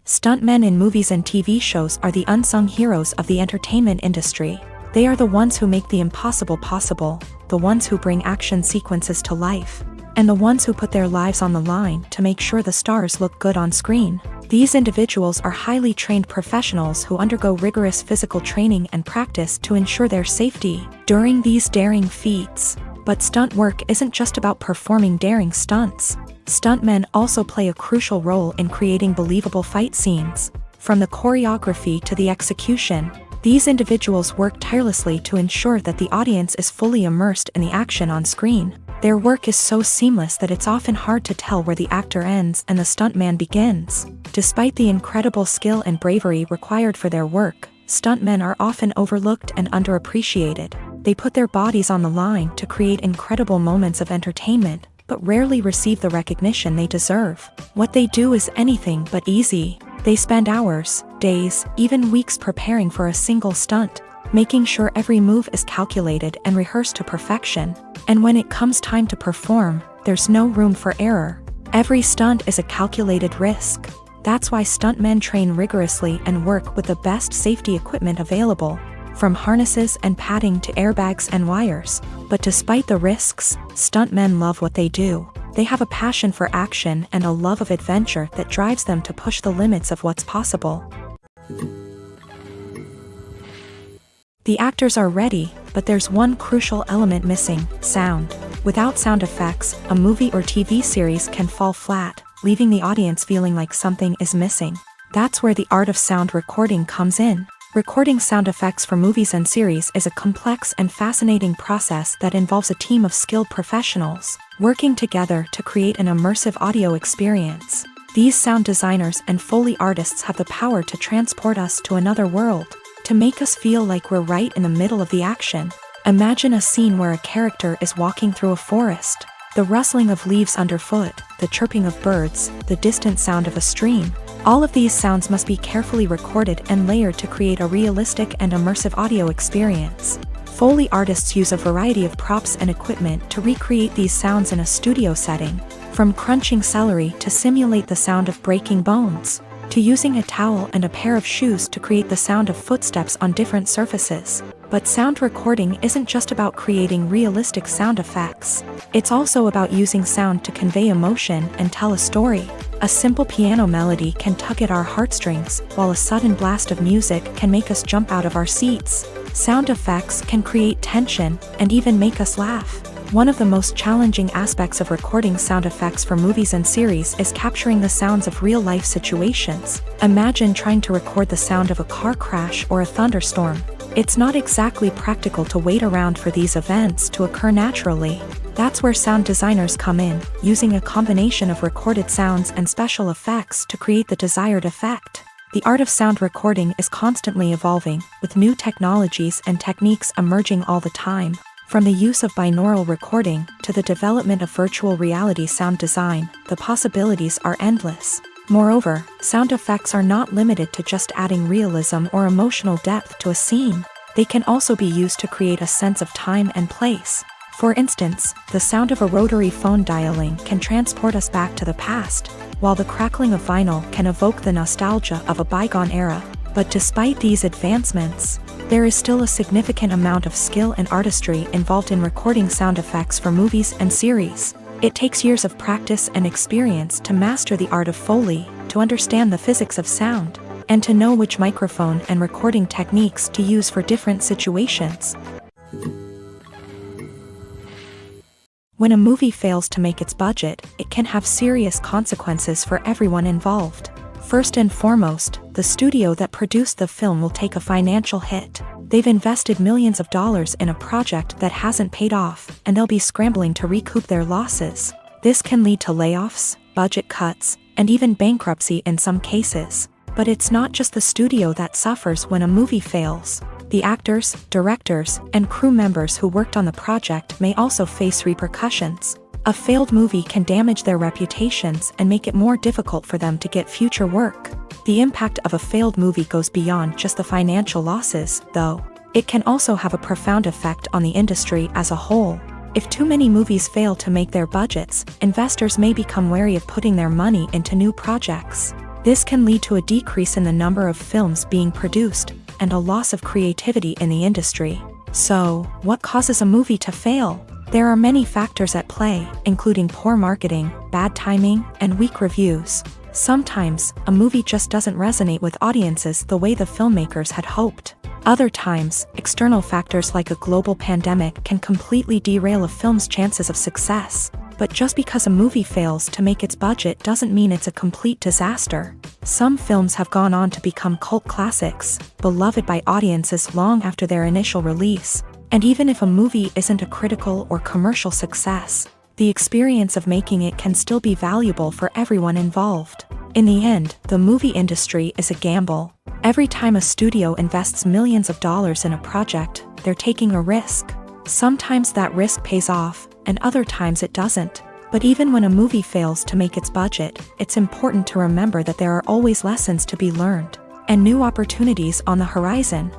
Stuntmen in movies and TV shows are the unsung heroes of the entertainment industry. They are the ones who make the impossible possible, the ones who bring action sequences to life, and the ones who put their lives on the line to make sure the stars look good on screen. These individuals are highly trained professionals who undergo rigorous physical training and practice to ensure their safety during these daring feats. But stunt work isn't just about performing daring stunts. Stuntmen also play a crucial role in creating believable fight scenes. From the choreography to the execution, these individuals work tirelessly to ensure that the audience is fully immersed in the action on screen. Their work is so seamless that it's often hard to tell where the actor ends and the stuntman begins. Despite the incredible skill and bravery required for their work, stuntmen are often overlooked and underappreciated. They put their bodies on the line to create incredible moments of entertainment, but rarely receive the recognition they deserve. What they do is anything but easy. They spend hours, days, even weeks preparing for a single stunt, making sure every move is calculated and rehearsed to perfection. And when it comes time to perform, there's no room for error. Every stunt is a calculated risk. That's why stuntmen train rigorously and work with the best safety equipment available, from harnesses and padding to airbags and wires. But despite the risks, stuntmen love what they do. They have a passion for action and a love of adventure that drives them to push the limits of what's possible. The actors are ready, but there's one crucial element missing: sound. Without sound effects, a movie or TV series can fall flat, leaving the audience feeling like something is missing. That's where the art of sound recording comes in. Recording sound effects for movies and series is a complex and fascinating process that involves a team of skilled professionals working together to create an immersive audio experience. These sound designers and Foley artists have the power to transport us to another world, to make us feel like we're right in the middle of the action. Imagine a scene where a character is walking through a forest. The rustling of leaves underfoot, the chirping of birds, the distant sound of a stream. All of these sounds must be carefully recorded and layered to create a realistic and immersive audio experience. Foley artists use a variety of props and equipment to recreate these sounds in a studio setting, from crunching celery to simulate the sound of breaking bones, to using a towel and a pair of shoes to create the sound of footsteps on different surfaces. But sound recording isn't just about creating realistic sound effects. It's also about using sound to convey emotion and tell a story. A simple piano melody can tug at our heartstrings, while a sudden blast of music can make us jump out of our seats. Sound effects can create tension and even make us laugh. One of the most challenging aspects of recording sound effects for movies and series is capturing the sounds of real-life situations. Imagine trying to record the sound of a car crash or a thunderstorm. It's not exactly practical to wait around for these events to occur naturally. That's where sound designers come in, using a combination of recorded sounds and special effects to create the desired effect. The art of sound recording is constantly evolving, with new technologies and techniques emerging all the time. From the use of binaural recording to the development of virtual reality sound design, the possibilities are endless. Moreover, sound effects are not limited to just adding realism or emotional depth to a scene. They can also be used to create a sense of time and place. For instance, the sound of a rotary phone dialing can transport us back to the past, while the crackling of vinyl can evoke the nostalgia of a bygone era. But despite these advancements, there is still a significant amount of skill and artistry involved in recording sound effects for movies and series. It takes years of practice and experience to master the art of Foley, to understand the physics of sound, and to know which microphone and recording techniques to use for different situations. When a movie fails to make its budget, it can have serious consequences for everyone involved. First and foremost, the studio that produced the film will take a financial hit. They've invested millions of dollars in a project that hasn't paid off, and they'll be scrambling to recoup their losses. This can lead to layoffs, budget cuts, and even bankruptcy in some cases. But it's not just the studio that suffers when a movie fails. The actors, directors, and crew members who worked on the project may also face repercussions. A failed movie can damage their reputations and make it more difficult for them to get future work. The impact of a failed movie goes beyond just the financial losses, though. It can also have a profound effect on the industry as a whole. If too many movies fail to make their budgets, investors may become wary of putting their money into new projects. This can lead to a decrease in the number of films being produced, and a loss of creativity in the industry. So, what causes a movie to fail? There are many factors at play, including poor marketing, bad timing, and weak reviews. Sometimes, a movie just doesn't resonate with audiences the way the filmmakers had hoped. Other times, external factors like a global pandemic can completely derail a film's chances of success. But just because a movie fails to make its budget doesn't mean it's a complete disaster. Some films have gone on to become cult classics, beloved by audiences long after their initial release. And even if a movie isn't a critical or commercial success, the experience of making it can still be valuable for everyone involved. In the end, the movie industry is a gamble. Every time a studio invests millions of dollars in a project, they're taking a risk. Sometimes that risk pays off, and other times it doesn't. But even when a movie fails to make its budget, it's important to remember that there are always lessons to be learned, and new opportunities on the horizon.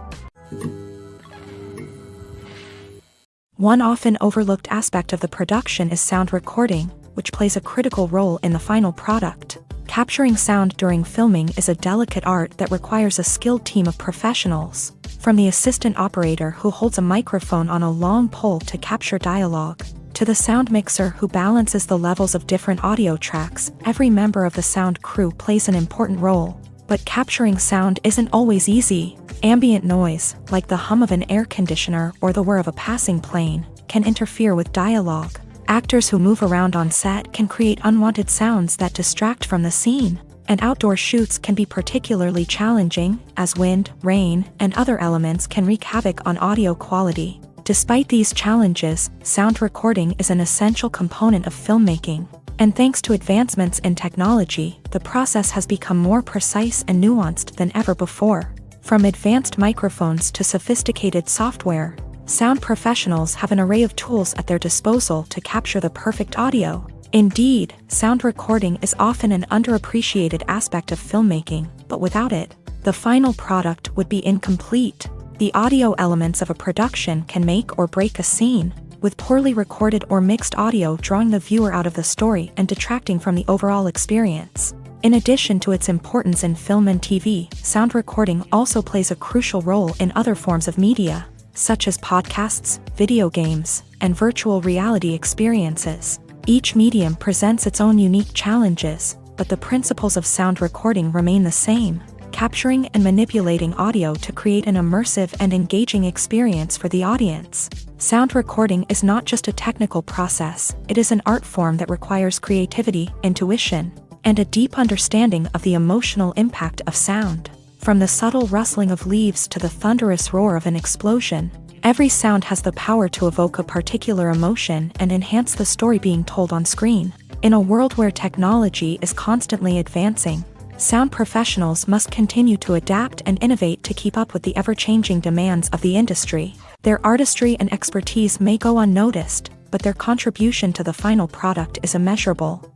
One often overlooked aspect of the production is sound recording, which plays a critical role in the final product. Capturing sound during filming is a delicate art that requires a skilled team of professionals. From the assistant operator who holds a microphone on a long pole to capture dialogue, to the sound mixer who balances the levels of different audio tracks, every member of the sound crew plays an important role. But capturing sound isn't always easy. Ambient noise, like the hum of an air conditioner or the whir of a passing plane, can interfere with dialogue. Actors who move around on set can create unwanted sounds that distract from the scene, and outdoor shoots can be particularly challenging, as wind, rain, and other elements can wreak havoc on audio quality. Despite these challenges, sound recording is an essential component of filmmaking, and thanks to advancements in technology, the process has become more precise and nuanced than ever before. From advanced microphones to sophisticated software, sound professionals have an array of tools at their disposal to capture the perfect audio. Indeed, sound recording is often an underappreciated aspect of filmmaking, but without it, the final product would be incomplete. The audio elements of a production can make or break a scene, with poorly recorded or mixed audio drawing the viewer out of the story and detracting from the overall experience. In addition to its importance in film and TV, sound recording also plays a crucial role in other forms of media, such as podcasts, video games, and virtual reality experiences. Each medium presents its own unique challenges, but the principles of sound recording remain the same: capturing and manipulating audio to create an immersive and engaging experience for the audience. Sound recording is not just a technical process, it is an art form that requires creativity, intuition, and a deep understanding of the emotional impact of sound. From the subtle rustling of leaves to the thunderous roar of an explosion, every sound has the power to evoke a particular emotion and enhance the story being told on screen. In a world where technology is constantly advancing, sound professionals must continue to adapt and innovate to keep up with the ever-changing demands of the industry. Their artistry and expertise may go unnoticed, but their contribution to the final product is immeasurable.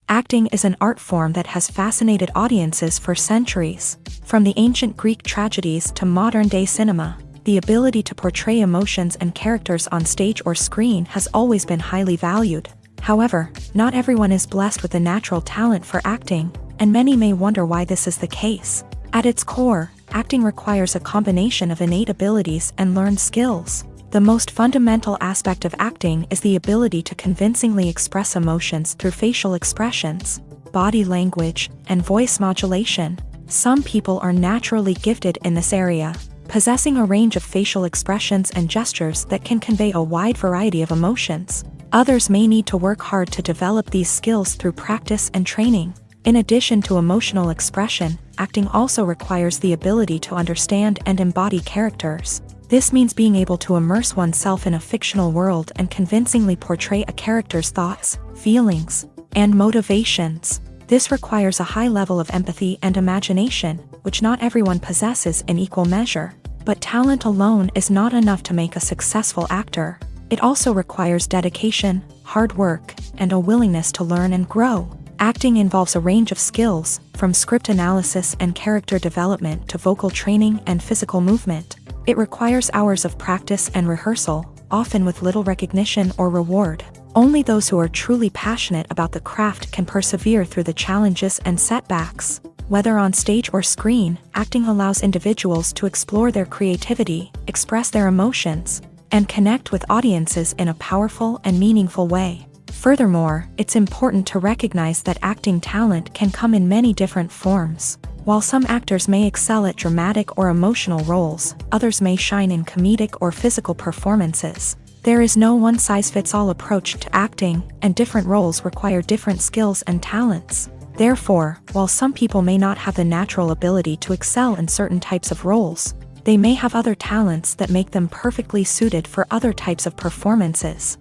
Acting is an art form that has fascinated audiences for centuries. From the ancient Greek tragedies to modern-day cinema, the ability to portray emotions and characters on stage or screen has always been highly valued. However, not everyone is blessed with a natural talent for acting, and many may wonder why this is the case. At its core, acting requires a combination of innate abilities and learned skills. The most fundamental aspect of acting is the ability to convincingly express emotions through facial expressions, body language, and voice modulation. Some people are naturally gifted in this area, possessing a range of facial expressions and gestures that can convey a wide variety of emotions. Others may need to work hard to develop these skills through practice and training. In addition to emotional expression, acting also requires the ability to understand and embody characters. This means being able to immerse oneself in a fictional world and convincingly portray a character's thoughts, feelings, and motivations. This requires a high level of empathy and imagination, which not everyone possesses in equal measure. But talent alone is not enough to make a successful actor. It also requires dedication, hard work, and a willingness to learn and grow. Acting involves a range of skills, from script analysis and character development to vocal training and physical movement. It requires hours of practice and rehearsal, often with little recognition or reward. Only those who are truly passionate about the craft can persevere through the challenges and setbacks. Whether on stage or screen, acting allows individuals to explore their creativity, express their emotions, and connect with audiences in a powerful and meaningful way. Furthermore, it's important to recognize that acting talent can come in many different forms. While some actors may excel at dramatic or emotional roles, others may shine in comedic or physical performances. There is no one-size-fits-all approach to acting, and different roles require different skills and talents. Therefore, while some people may not have the natural ability to excel in certain types of roles, they may have other talents that make them perfectly suited for other types of performances.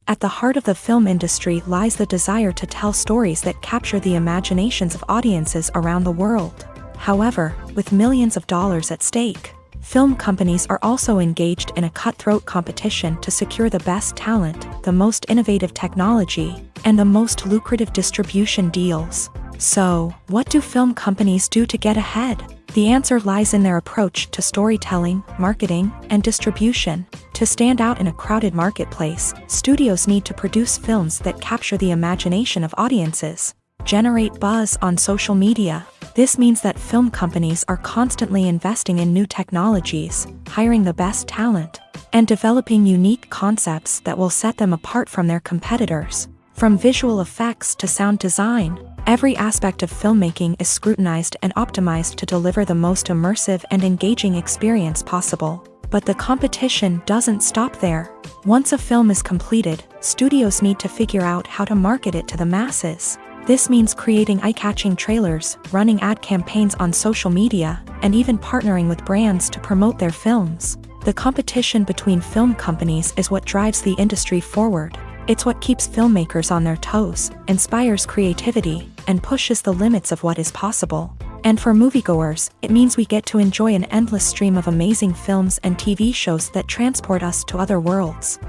At the heart of the film industry lies the desire to tell stories that capture the imaginations of audiences around the world. However, with millions of dollars at stake, film companies are also engaged in a cutthroat competition to secure the best talent, the most innovative technology, and the most lucrative distribution deals. So, what do film companies do to get ahead? The answer lies in their approach to storytelling, marketing, and distribution. To stand out in a crowded marketplace, studios need to produce films that capture the imagination of audiences, generate buzz on social media. This means that film companies are constantly investing in new technologies, hiring the best talent, and developing unique concepts that will set them apart from their competitors. From visual effects to sound design, Every aspect of filmmaking is scrutinized and optimized to deliver the most immersive and engaging experience possible. But the competition doesn't stop there. Once a film is completed, studios need to figure out how to market it to the masses. This means creating eye-catching trailers, running ad campaigns on social media, and even partnering with brands to promote their films. The competition between film companies is what drives the industry forward. It's what keeps filmmakers on their toes, inspires creativity, and pushes the limits of what is possible. And for moviegoers, it means we get to enjoy an endless stream of amazing films and TV shows that transport us to other worlds.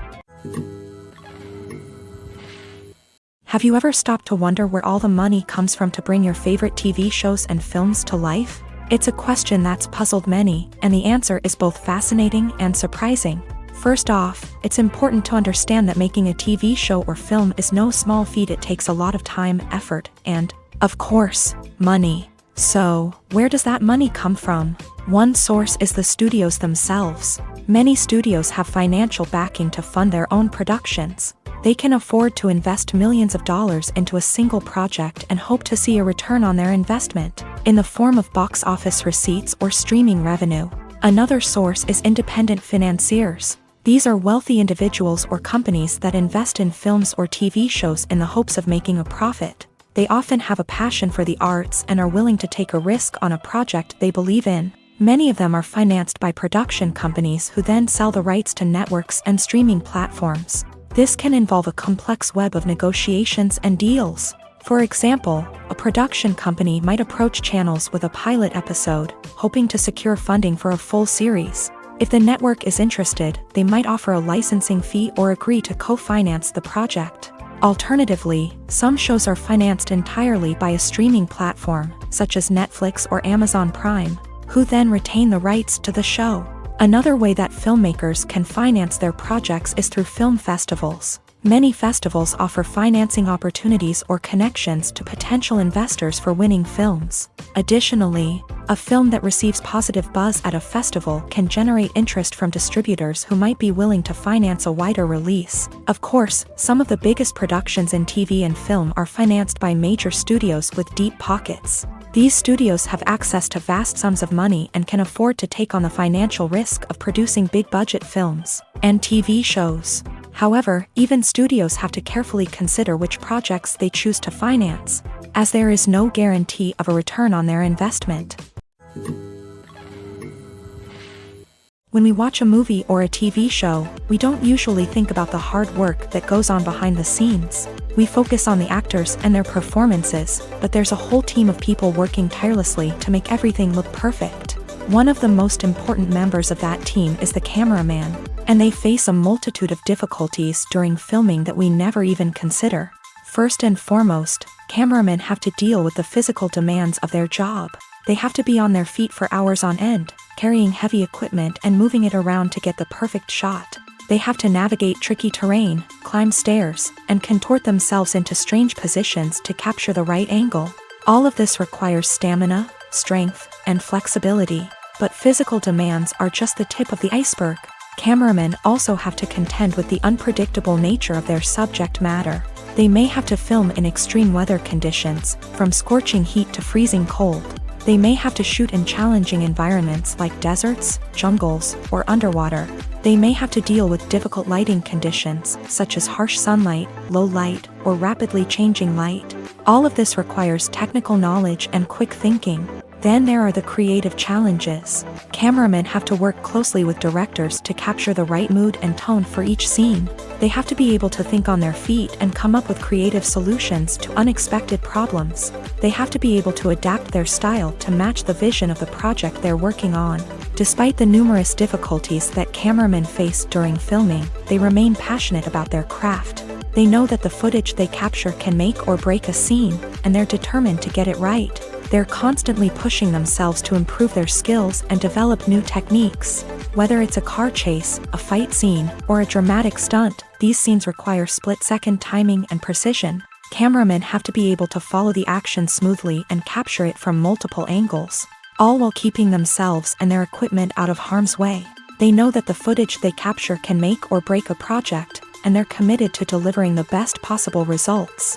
Have you ever stopped to wonder where all the money comes from to bring your favorite TV shows and films to life? It's a question that's puzzled many, and the answer is both fascinating and surprising. First off, it's important to understand that making a TV show or film is no small feat. It takes a lot of time, effort, and, of course, money. So, where does that money come from? One source is the studios themselves. Many studios have financial backing to fund their own productions. They can afford to invest millions of dollars into a single project and hope to see a return on their investment, in the form of box office receipts or streaming revenue. Another source is independent financiers. These are wealthy individuals or companies that invest in films or TV shows in the hopes of making a profit. They often have a passion for the arts and are willing to take a risk on a project they believe in. Many of them are financed by production companies who then sell the rights to networks and streaming platforms. This can involve a complex web of negotiations and deals. For example, a production company might approach channels with a pilot episode, hoping to secure funding for a full series. If the network is interested, they might offer a licensing fee or agree to co-finance the project. Alternatively, some shows are financed entirely by a streaming platform, such as Netflix or Amazon Prime, who then retain the rights to the show. Another way that filmmakers can finance their projects is through film festivals. Many festivals offer financing opportunities or connections to potential investors for winning films. Additionally, a film that receives positive buzz at a festival can generate interest from distributors who might be willing to finance a wider release. Of course, some of the biggest productions in TV and film are financed by major studios with deep pockets. These studios have access to vast sums of money and can afford to take on the financial risk of producing big-budget films and TV shows. However, even studios have to carefully consider which projects they choose to finance, as there is no guarantee of a return on their investment. When we watch a movie or a TV show, we don't usually think about the hard work that goes on behind the scenes. We focus on the actors and their performances, but there's a whole team of people working tirelessly to make everything look perfect. One of the most important members of that team is the cameraman, and they face a multitude of difficulties during filming that we never even consider. First and foremost, cameramen have to deal with the physical demands of their job. They have to be on their feet for hours on end, carrying heavy equipment and moving it around to get the perfect shot. They have to navigate tricky terrain, climb stairs, and contort themselves into strange positions to capture the right angle. All of this requires stamina, strength, and flexibility. But physical demands are just the tip of the iceberg. Cameramen also have to contend with the unpredictable nature of their subject matter. They may have to film in extreme weather conditions, from scorching heat to freezing cold. They may have to shoot in challenging environments like deserts, jungles, or underwater. They may have to deal with difficult lighting conditions, such as harsh sunlight, low light, or rapidly changing light. All of this requires technical knowledge and quick thinking. Then there are the creative challenges. Cameramen have to work closely with directors to capture the right mood and tone for each scene. They have to be able to think on their feet and come up with creative solutions to unexpected problems. They have to be able to adapt their style to match the vision of the project they're working on. Despite the numerous difficulties that cameramen face during filming, they remain passionate about their craft. They know that the footage they capture can make or break a scene, and they're determined to get it right. They're constantly pushing themselves to improve their skills and develop new techniques. Whether it's a car chase, a fight scene, or a dramatic stunt, these scenes require split-second timing and precision. Cameramen have to be able to follow the action smoothly and capture it from multiple angles, all while keeping themselves and their equipment out of harm's way. They know that the footage they capture can make or break a project, and they're committed to delivering the best possible results.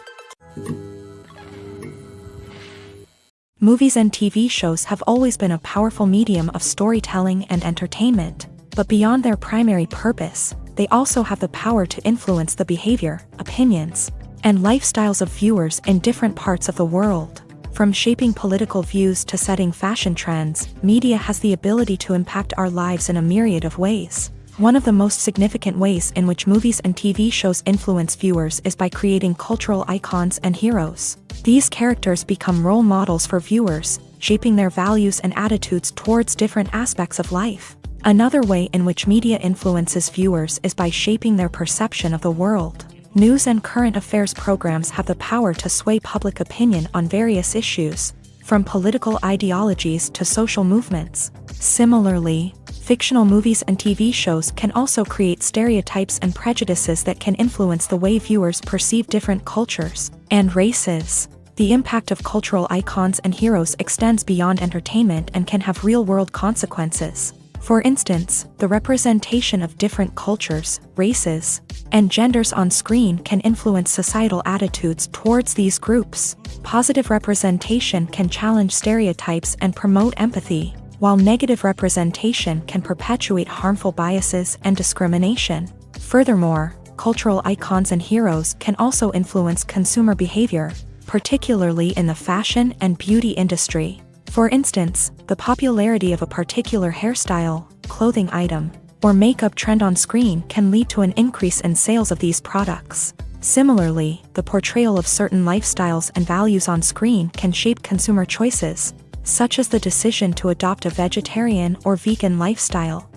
Movies and TV shows have always been a powerful medium of storytelling and entertainment, but beyond their primary purpose, they also have the power to influence the behavior, opinions, and lifestyles of viewers in different parts of the world. From shaping political views to setting fashion trends, media has the ability to impact our lives in a myriad of ways. One of the most significant ways in which movies and TV shows influence viewers is by creating cultural icons and heroes. These characters become role models for viewers, shaping their values and attitudes towards different aspects of life. Another way in which media influences viewers is by shaping their perception of the world. News and current affairs programs have the power to sway public opinion on various issues, from political ideologies to social movements. Similarly, fictional movies and TV shows can also create stereotypes and prejudices that can influence the way viewers perceive different cultures and races. The impact of cultural icons and heroes extends beyond entertainment and can have real-world consequences. For instance, the representation of different cultures, races, and genders on screen can influence societal attitudes towards these groups. Positive representation can challenge stereotypes and promote empathy, while negative representation can perpetuate harmful biases and discrimination. Furthermore, cultural icons and heroes can also influence consumer behavior, particularly in the fashion and beauty industry. For instance, the popularity of a particular hairstyle, clothing item, or makeup trend on screen can lead to an increase in sales of these products. Similarly, the portrayal of certain lifestyles and values on screen can shape consumer choices, such as the decision to adopt a vegetarian or vegan lifestyle.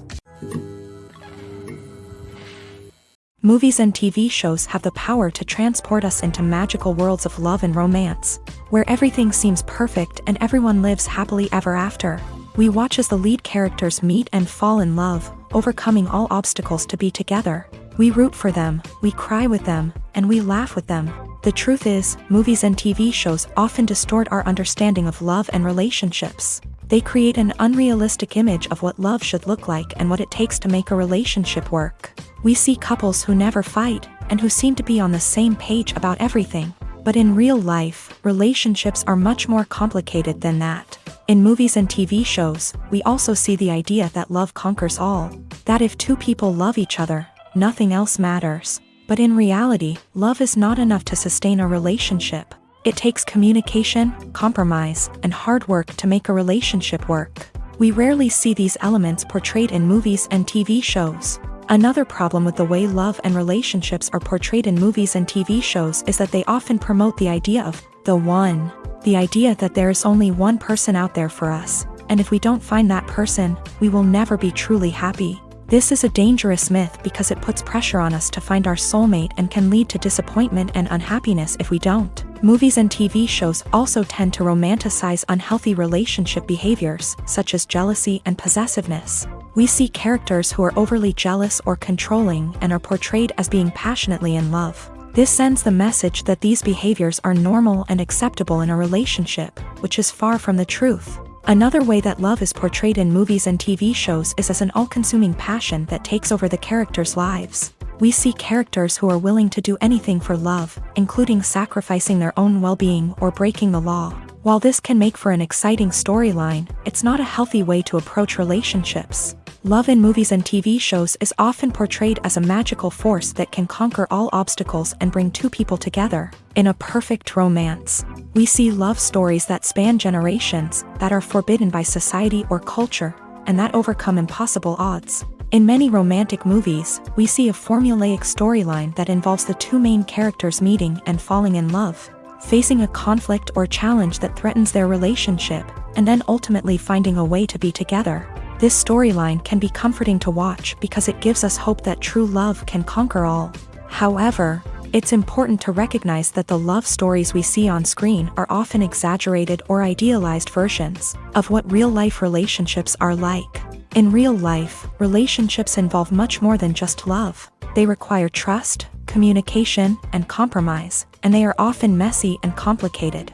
Movies and TV shows have the power to transport us into magical worlds of love and romance, where everything seems perfect and everyone lives happily ever after. We watch as the lead characters meet and fall in love, overcoming all obstacles to be together. We root for them, we cry with them, and we laugh with them. The truth is, movies and TV shows often distort our understanding of love and relationships. They create an unrealistic image of what love should look like and what it takes to make a relationship work. We see couples who never fight, and who seem to be on the same page about everything. But in real life, relationships are much more complicated than that. In movies and TV shows, we also see the idea that love conquers all. That if two people love each other, nothing else matters. But in reality, love is not enough to sustain a relationship. It takes communication, compromise, and hard work to make a relationship work. We rarely see these elements portrayed in movies and TV shows. Another problem with the way love and relationships are portrayed in movies and TV shows is that they often promote the idea of the one. The idea that there is only one person out there for us, and if we don't find that person, we will never be truly happy. This is a dangerous myth because it puts pressure on us to find our soulmate and can lead to disappointment and unhappiness if we don't. Movies and TV shows also tend to romanticize unhealthy relationship behaviors, such as jealousy and possessiveness. We see characters who are overly jealous or controlling and are portrayed as being passionately in love. This sends the message that these behaviors are normal and acceptable in a relationship, which is far from the truth. Another way that love is portrayed in movies and TV shows is as an all-consuming passion that takes over the characters' lives. We see characters who are willing to do anything for love, including sacrificing their own well-being or breaking the law. While this can make for an exciting storyline, it's not a healthy way to approach relationships. Love in movies and TV shows is often portrayed as a magical force that can conquer all obstacles and bring two people together in a perfect romance. We see love stories that span generations, that are forbidden by society or culture, and that overcome impossible odds. In many romantic movies, we see a formulaic storyline that involves the two main characters meeting and falling in love, facing a conflict or challenge that threatens their relationship, and then ultimately finding a way to be together. This storyline can be comforting to watch because it gives us hope that true love can conquer all. However, it's important to recognize that the love stories we see on screen are often exaggerated or idealized versions of what real-life relationships are like. In real life, relationships involve much more than just love. They require trust, communication, and compromise, and they are often messy and complicated.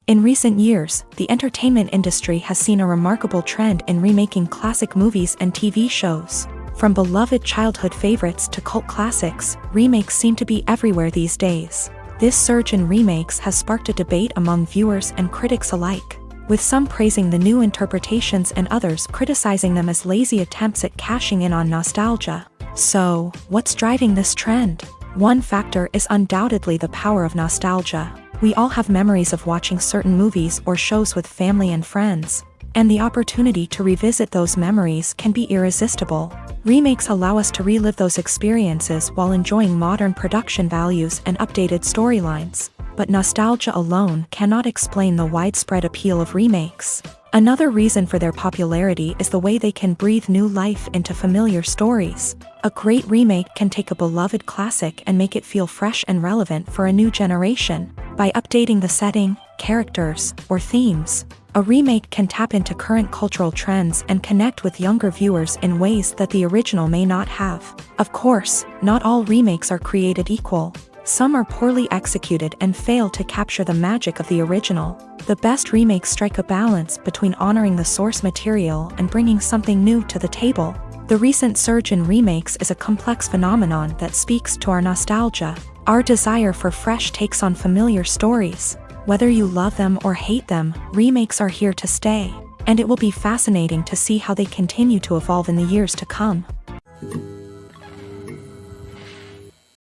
In recent years, the entertainment industry has seen a remarkable trend in remaking classic movies and TV shows. From beloved childhood favorites to cult classics, remakes seem to be everywhere these days. This surge in remakes has sparked a debate among viewers and critics alike, with some praising the new interpretations and others criticizing them as lazy attempts at cashing in on nostalgia. So, what's driving this trend? One factor is undoubtedly the power of nostalgia. We all have memories of watching certain movies or shows with family and friends, and the opportunity to revisit those memories can be irresistible. Remakes allow us to relive those experiences while enjoying modern production values and updated storylines. But nostalgia alone cannot explain the widespread appeal of remakes. Another reason for their popularity is the way they can breathe new life into familiar stories. A great remake can take a beloved classic and make it feel fresh and relevant for a new generation. By updating the setting, characters, or themes, a remake can tap into current cultural trends and connect with younger viewers in ways that the original may not have. Of course, not all remakes are created equal. Some are poorly executed and fail to capture the magic of the original. The best remakes strike a balance between honoring the source material and bringing something new to the table. The recent surge in remakes is a complex phenomenon that speaks to our nostalgia, our desire for fresh takes on familiar stories. Whether you love them or hate them, remakes are here to stay, and it will be fascinating to see how they continue to evolve in the years to come.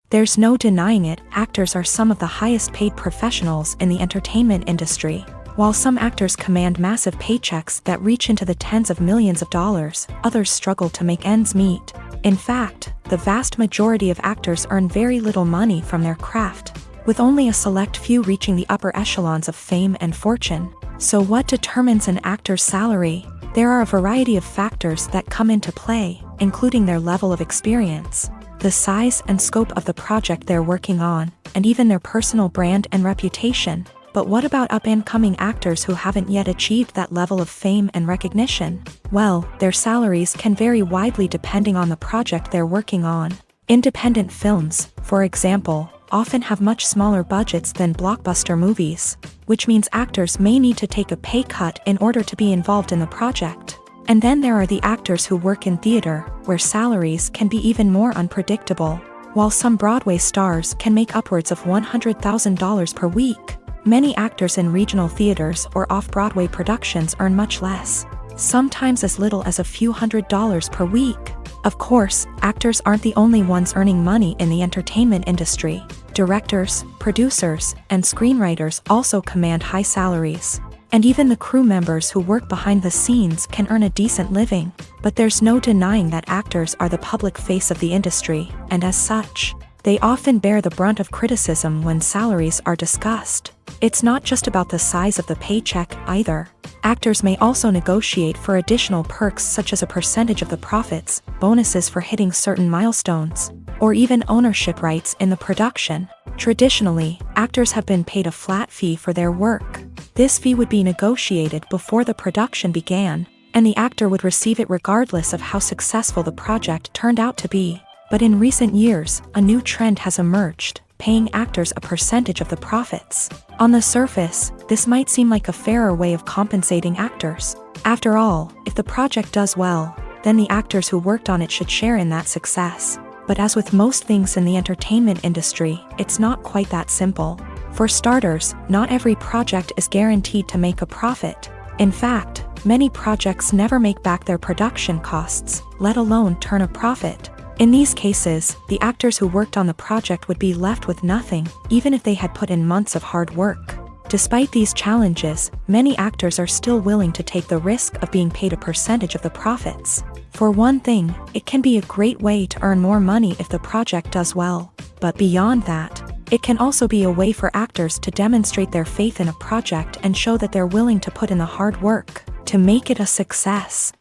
There's no denying it, actors are some of the highest paid professionals in the entertainment industry. While some actors command massive paychecks that reach into the tens of millions of dollars, others struggle to make ends meet. In fact, the vast majority of actors earn very little money from their craft, with only a select few reaching the upper echelons of fame and fortune. So what determines an actor's salary? There are a variety of factors that come into play, including their level of experience, the size and scope of the project they're working on, and even their personal brand and reputation. But what about up-and-coming actors who haven't yet achieved that level of fame and recognition? Well, their salaries can vary widely depending on the project they're working on. Independent films, for example, often have much smaller budgets than blockbuster movies, which means actors may need to take a pay cut in order to be involved in the project. And then there are the actors who work in theater, where salaries can be even more unpredictable. While some Broadway stars can make upwards of $100,000 per week, many actors in regional theaters or off-Broadway productions earn much less, sometimes as little as a few $100s per week. Of course, actors aren't the only ones earning money in the entertainment industry. Directors, producers, and screenwriters also command high salaries. And even the crew members who work behind the scenes can earn a decent living. But there's no denying that actors are the public face of the industry, and as such, they often bear the brunt of criticism when salaries are discussed. It's not just about the size of the paycheck either. Actors may also negotiate for additional perks such as a percentage of the profits, bonuses for hitting certain milestones, or even ownership rights in the production. Traditionally, actors have been paid a flat fee for their work. This fee would be negotiated before the production began, and the actor would receive it regardless of how successful the project turned out to be. But in recent years, a new trend has emerged, paying actors a percentage of the profits. On the surface, this might seem like a fairer way of compensating actors. After all, if the project does well, then the actors who worked on it should share in that success. But as with most things in the entertainment industry, it's not quite that simple. For starters, not every project is guaranteed to make a profit. In fact, many projects never make back their production costs, let alone turn a profit. In these cases, the actors who worked on the project would be left with nothing, even if they had put in months of hard work. Despite these challenges, many actors are still willing to take the risk of being paid a percentage of the profits. For one thing, it can be a great way to earn more money if the project does well. But beyond that, it can also be a way for actors to demonstrate their faith in a project and show that they're willing to put in the hard work to make it a success.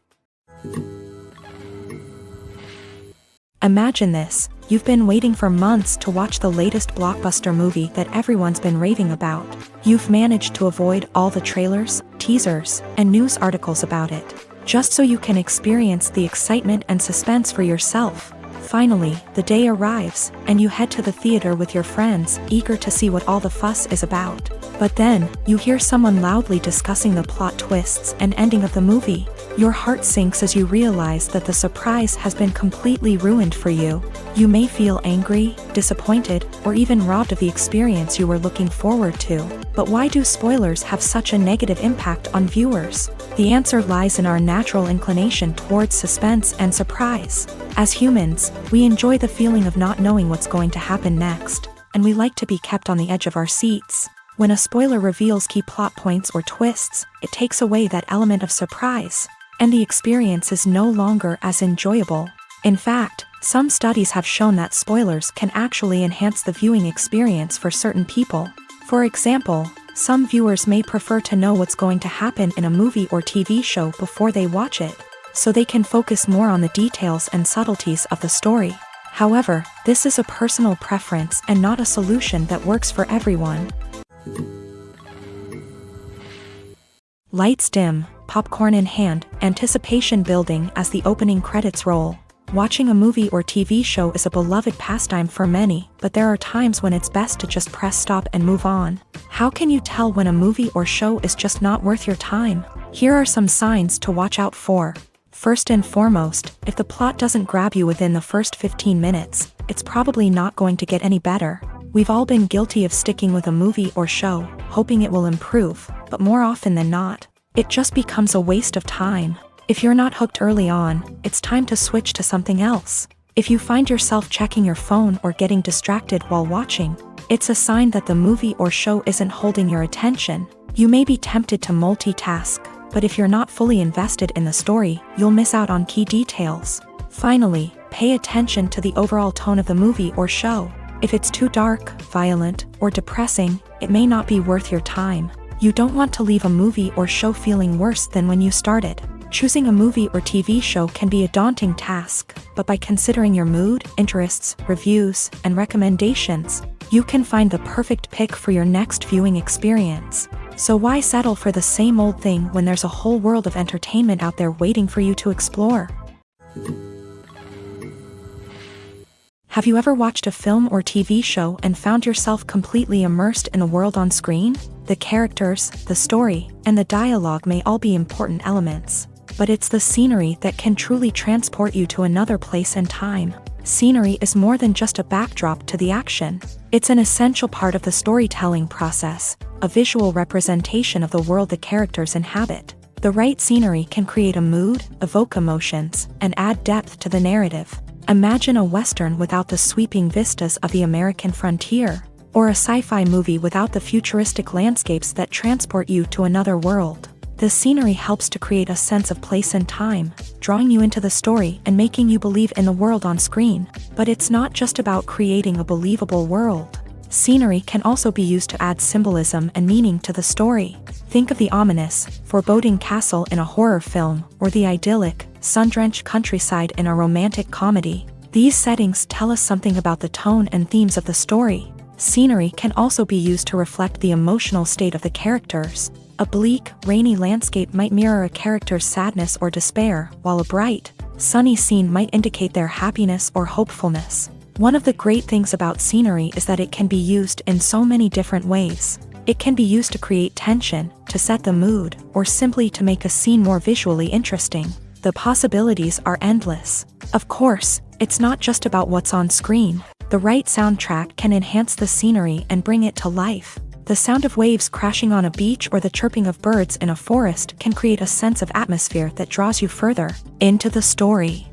Imagine this, you've been waiting for months to watch the latest blockbuster movie that everyone's been raving about. You've managed to avoid all the trailers, teasers, and news articles about it, just so you can experience the excitement and suspense for yourself. Finally, the day arrives, and you head to the theater with your friends, eager to see what all the fuss is about. But then, you hear someone loudly discussing the plot twists and ending of the movie. Your heart sinks as you realize that the surprise has been completely ruined for you. You may feel angry, disappointed, or even robbed of the experience you were looking forward to. But why do spoilers have such a negative impact on viewers? The answer lies in our natural inclination towards suspense and surprise. As humans, we enjoy the feeling of not knowing what's going to happen next, and we like to be kept on the edge of our seats. When a spoiler reveals key plot points or twists, it takes away that element of surprise, and the experience is no longer as enjoyable. In fact, some studies have shown that spoilers can actually enhance the viewing experience for certain people. For example, some viewers may prefer to know what's going to happen in a movie or TV show before they watch it, so they can focus more on the details and subtleties of the story. However, this is a personal preference and not a solution that works for everyone. Lights dim, popcorn in hand, anticipation building as the opening credits roll. Watching a movie or TV show is a beloved pastime for many, but there are times when it's best to just press stop and move on. How can you tell when a movie or show is just not worth your time? Here are some signs to watch out for. First and foremost, if the plot doesn't grab you within the first 15 minutes, it's probably not going to get any better. We've all been guilty of sticking with a movie or show, hoping it will improve, but more often than not, it just becomes a waste of time. If you're not hooked early on, it's time to switch to something else. If you find yourself checking your phone or getting distracted while watching, it's a sign that the movie or show isn't holding your attention. You may be tempted to multitask, but if you're not fully invested in the story, you'll miss out on key details. Finally, pay attention to the overall tone of the movie or show. If it's too dark, violent, or depressing, it may not be worth your time. You don't want to leave a movie or show feeling worse than when you started. Choosing a movie or TV show can be a daunting task, but by considering your mood, interests, reviews, and recommendations, you can find the perfect pick for your next viewing experience. So why settle for the same old thing when there's a whole world of entertainment out there waiting for you to explore? Have you ever watched a film or TV show and found yourself completely immersed in the world on screen? The characters, the story, and the dialogue may all be important elements, but it's the scenery that can truly transport you to another place and time. Scenery is more than just a backdrop to the action. It's an essential part of the storytelling process, a visual representation of the world the characters inhabit. The right scenery can create a mood, evoke emotions, and add depth to the narrative. Imagine a Western without the sweeping vistas of the American frontier, or a sci-fi movie without the futuristic landscapes that transport you to another world. The scenery helps to create a sense of place and time, drawing you into the story and making you believe in the world on screen. But it's not just about creating a believable world. Scenery can also be used to add symbolism and meaning to the story. Think of the ominous, foreboding castle in a horror film, or the idyllic, sun-drenched countryside in a romantic comedy. These settings tell us something about the tone and themes of the story. Scenery can also be used to reflect the emotional state of the characters. A bleak, rainy landscape might mirror a character's sadness or despair, while a bright, sunny scene might indicate their happiness or hopefulness. One of the great things about scenery is that it can be used in so many different ways. It can be used to create tension, to set the mood, or simply to make a scene more visually interesting. The possibilities are endless. Of course, it's not just about what's on screen. The right soundtrack can enhance the scenery and bring it to life. The sound of waves crashing on a beach or the chirping of birds in a forest can create a sense of atmosphere that draws you further into the story.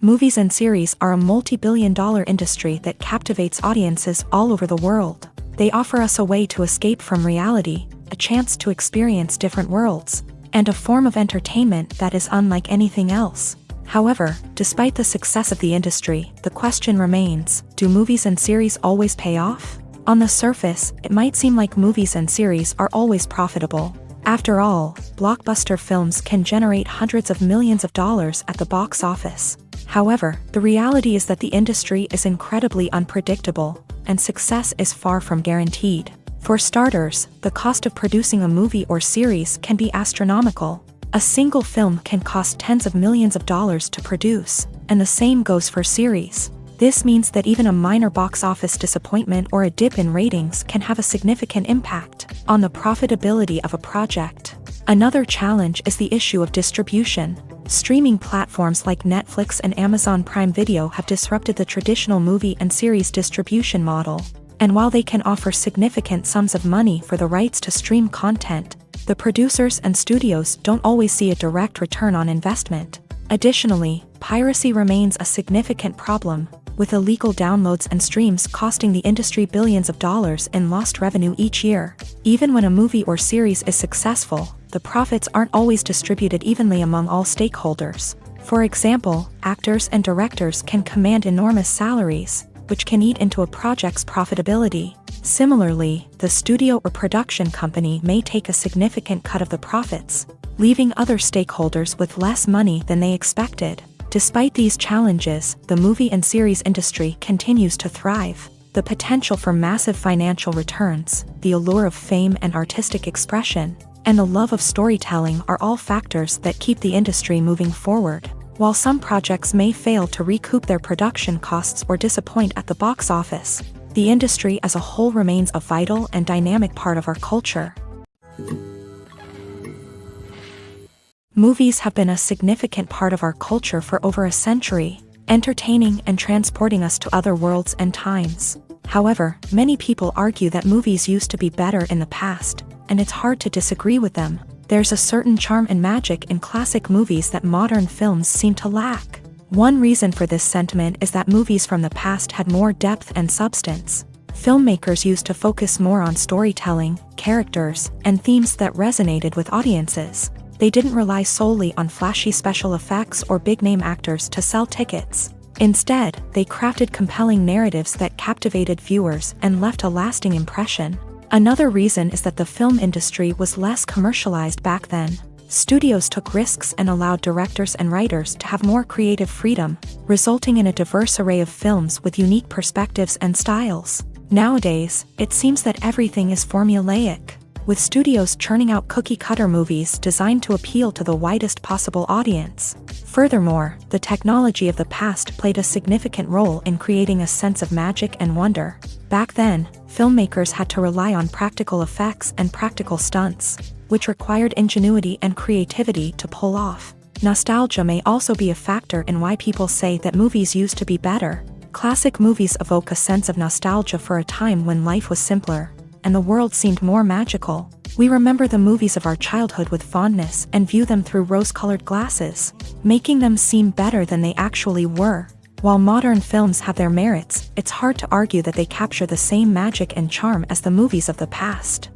Movies and series are a multi-billion-dollar industry that captivates audiences all over the world. They offer us a way to escape from reality, a chance to experience different worlds, and a form of entertainment that is unlike anything else. However, despite the success of the industry, the question remains, do movies and series always pay off? On the surface, it might seem like movies and series are always profitable. After all, blockbuster films can generate hundreds of millions of dollars at the box office. However, the reality is that the industry is incredibly unpredictable, and success is far from guaranteed. For starters, the cost of producing a movie or series can be astronomical. A single film can cost tens of millions of dollars to produce, and the same goes for series. This means that even a minor box office disappointment or a dip in ratings can have a significant impact on the profitability of a project. Another challenge is the issue of distribution. Streaming platforms like Netflix and Amazon Prime Video have disrupted the traditional movie and series distribution model. And while they can offer significant sums of money for the rights to stream content, the producers and studios don't always see a direct return on investment. Additionally, piracy remains a significant problem, with illegal downloads and streams costing the industry billions of dollars in lost revenue each year. Even when a movie or series is successful, the profits aren't always distributed evenly among all stakeholders. For example, actors and directors can command enormous salaries, which can eat into a project's profitability. Similarly, the studio or production company may take a significant cut of the profits, leaving other stakeholders with less money than they expected. Despite these challenges, the movie and series industry continues to thrive. The potential for massive financial returns, the allure of fame and artistic expression, and the love of storytelling are all factors that keep the industry moving forward. While some projects may fail to recoup their production costs or disappoint at the box office, the industry as a whole remains a vital and dynamic part of our culture. Movies have been a significant part of our culture for over a century, entertaining and transporting us to other worlds and times. However, many people argue that movies used to be better in the past, and it's hard to disagree with them. There's a certain charm and magic in classic movies that modern films seem to lack. One reason for this sentiment is that movies from the past had more depth and substance. Filmmakers used to focus more on storytelling, characters, and themes that resonated with audiences. They didn't rely solely on flashy special effects or big-name actors to sell tickets. Instead, they crafted compelling narratives that captivated viewers and left a lasting impression. Another reason is that the film industry was less commercialized back then. Studios took risks and allowed directors and writers to have more creative freedom, resulting in a diverse array of films with unique perspectives and styles. Nowadays, it seems that everything is formulaic, with studios churning out cookie-cutter movies designed to appeal to the widest possible audience. Furthermore, the technology of the past played a significant role in creating a sense of magic and wonder. Back then, filmmakers had to rely on practical effects and practical stunts, which required ingenuity and creativity to pull off. Nostalgia may also be a factor in why people say that movies used to be better. Classic movies evoke a sense of nostalgia for a time when life was simpler, and the world seemed more magical. We remember the movies of our childhood with fondness and view them through rose-colored glasses, making them seem better than they actually were. While modern films have their merits, it's hard to argue that they capture the same magic and charm as the movies of the past.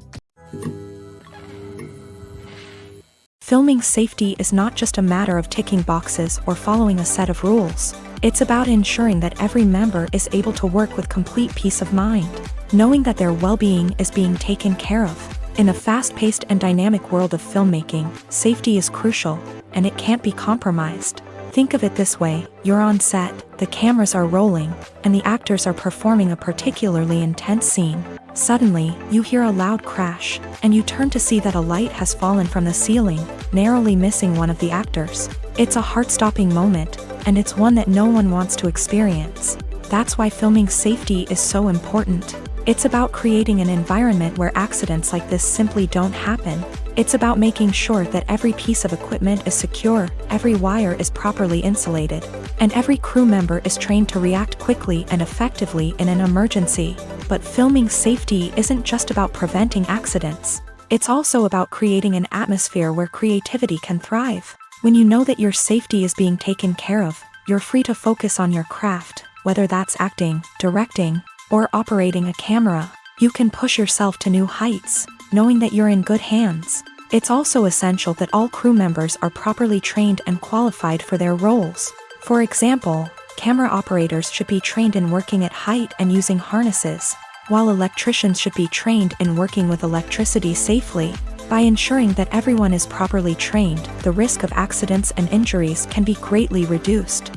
Filming safety is not just a matter of ticking boxes or following a set of rules. It's about ensuring that every member is able to work with complete peace of mind, knowing that their well-being is being taken care of. In a fast-paced and dynamic world of filmmaking, safety is crucial, and it can't be compromised. Think of it this way: you're on set, the cameras are rolling, and the actors are performing a particularly intense scene. Suddenly, you hear a loud crash, and you turn to see that a light has fallen from the ceiling, narrowly missing one of the actors. It's a heart-stopping moment, and it's one that no one wants to experience. That's why filming safety is so important. It's about creating an environment where accidents like this simply don't happen. It's about making sure that every piece of equipment is secure, every wire is properly insulated, and every crew member is trained to react quickly and effectively in an emergency. But filming safety isn't just about preventing accidents. It's also about creating an atmosphere where creativity can thrive. When you know that your safety is being taken care of, you're free to focus on your craft, whether that's acting, directing, or operating a camera. You can push yourself to new heights, knowing that you're in good hands. It's also essential that all crew members are properly trained and qualified for their roles. For example, camera operators should be trained in working at height and using harnesses, while electricians should be trained in working with electricity safely. By ensuring that everyone is properly trained, the risk of accidents and injuries can be greatly reduced.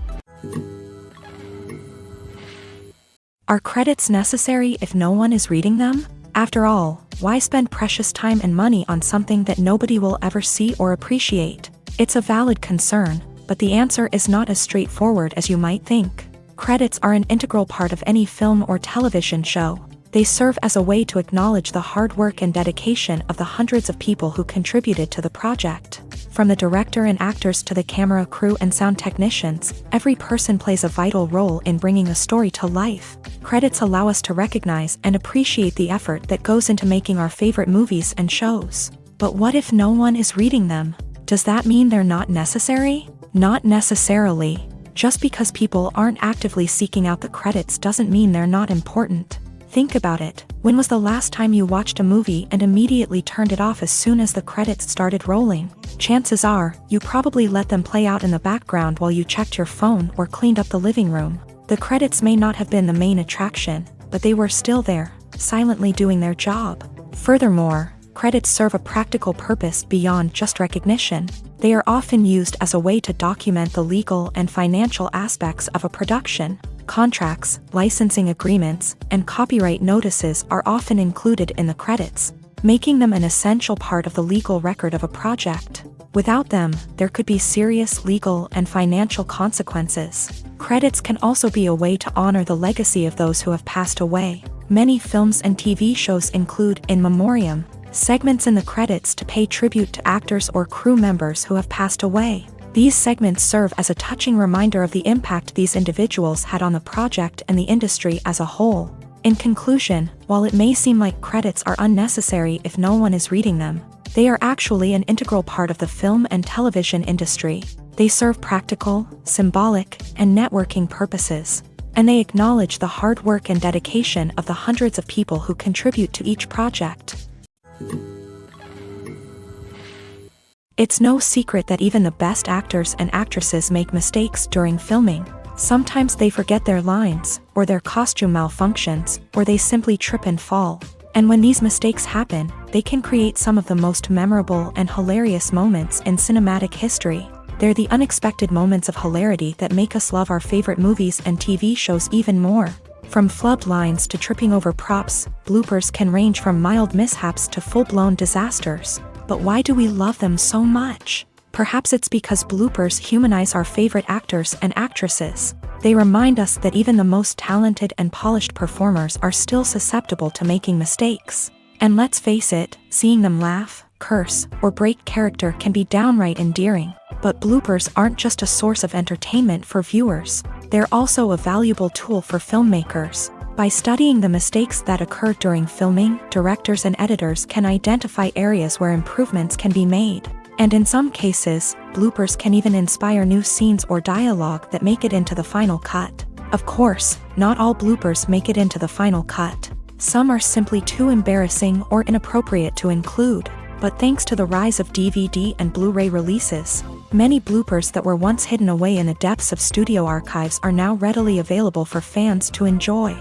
Are credits necessary if no one is reading them? After all, why spend precious time and money on something that nobody will ever see or appreciate? It's a valid concern, but the answer is not as straightforward as you might think. Credits are an integral part of any film or television show. They serve as a way to acknowledge the hard work and dedication of the hundreds of people who contributed to the project. From the director and actors to the camera crew and sound technicians, every person plays a vital role in bringing a story to life. Credits allow us to recognize and appreciate the effort that goes into making our favorite movies and shows. But what if no one is reading them? Does that mean they're not necessary? Not necessarily. Just because people aren't actively seeking out the credits doesn't mean they're not important. Think about it. When was the last time you watched a movie and immediately turned it off as soon as the credits started rolling? Chances are, you probably let them play out in the background while you checked your phone or cleaned up the living room. The credits may not have been the main attraction, but they were still there, silently doing their job. Furthermore, credits serve a practical purpose beyond just recognition. They are often used as a way to document the legal and financial aspects of a production. Contracts, licensing agreements, and copyright notices are often included in the credits, making them an essential part of the legal record of a project. Without them, there could be serious legal and financial consequences. Credits can also be a way to honor the legacy of those who have passed away. Many films and TV shows include in memoriam segments in the credits to pay tribute to actors or crew members who have passed away. These segments serve as a touching reminder of the impact these individuals had on the project and the industry as a whole. In conclusion, while it may seem like credits are unnecessary if no one is reading them, they are actually an integral part of the film and television industry. They serve practical, symbolic, and networking purposes, and they acknowledge the hard work and dedication of the hundreds of people who contribute to each project. It's no secret that even the best actors and actresses make mistakes during filming. Sometimes they forget their lines, or their costume malfunctions, or they simply trip and fall. And when these mistakes happen, they can create some of the most memorable and hilarious moments in cinematic history. They're the unexpected moments of hilarity that make us love our favorite movies and TV shows even more. From flubbed lines to tripping over props, bloopers can range from mild mishaps to full-blown disasters. But why do we love them so much? Perhaps it's because bloopers humanize our favorite actors and actresses. They remind us that even the most talented and polished performers are still susceptible to making mistakes. And let's face it, seeing them laugh, curse, or break character can be downright endearing. But bloopers aren't just a source of entertainment for viewers. They're also a valuable tool for filmmakers. By studying the mistakes that occur during filming, directors and editors can identify areas where improvements can be made. And in some cases, bloopers can even inspire new scenes or dialogue that make it into the final cut. Of course, not all bloopers make it into the final cut. Some are simply too embarrassing or inappropriate to include. But thanks to the rise of DVD and Blu-ray releases, many bloopers that were once hidden away in the depths of studio archives are now readily available for fans to enjoy.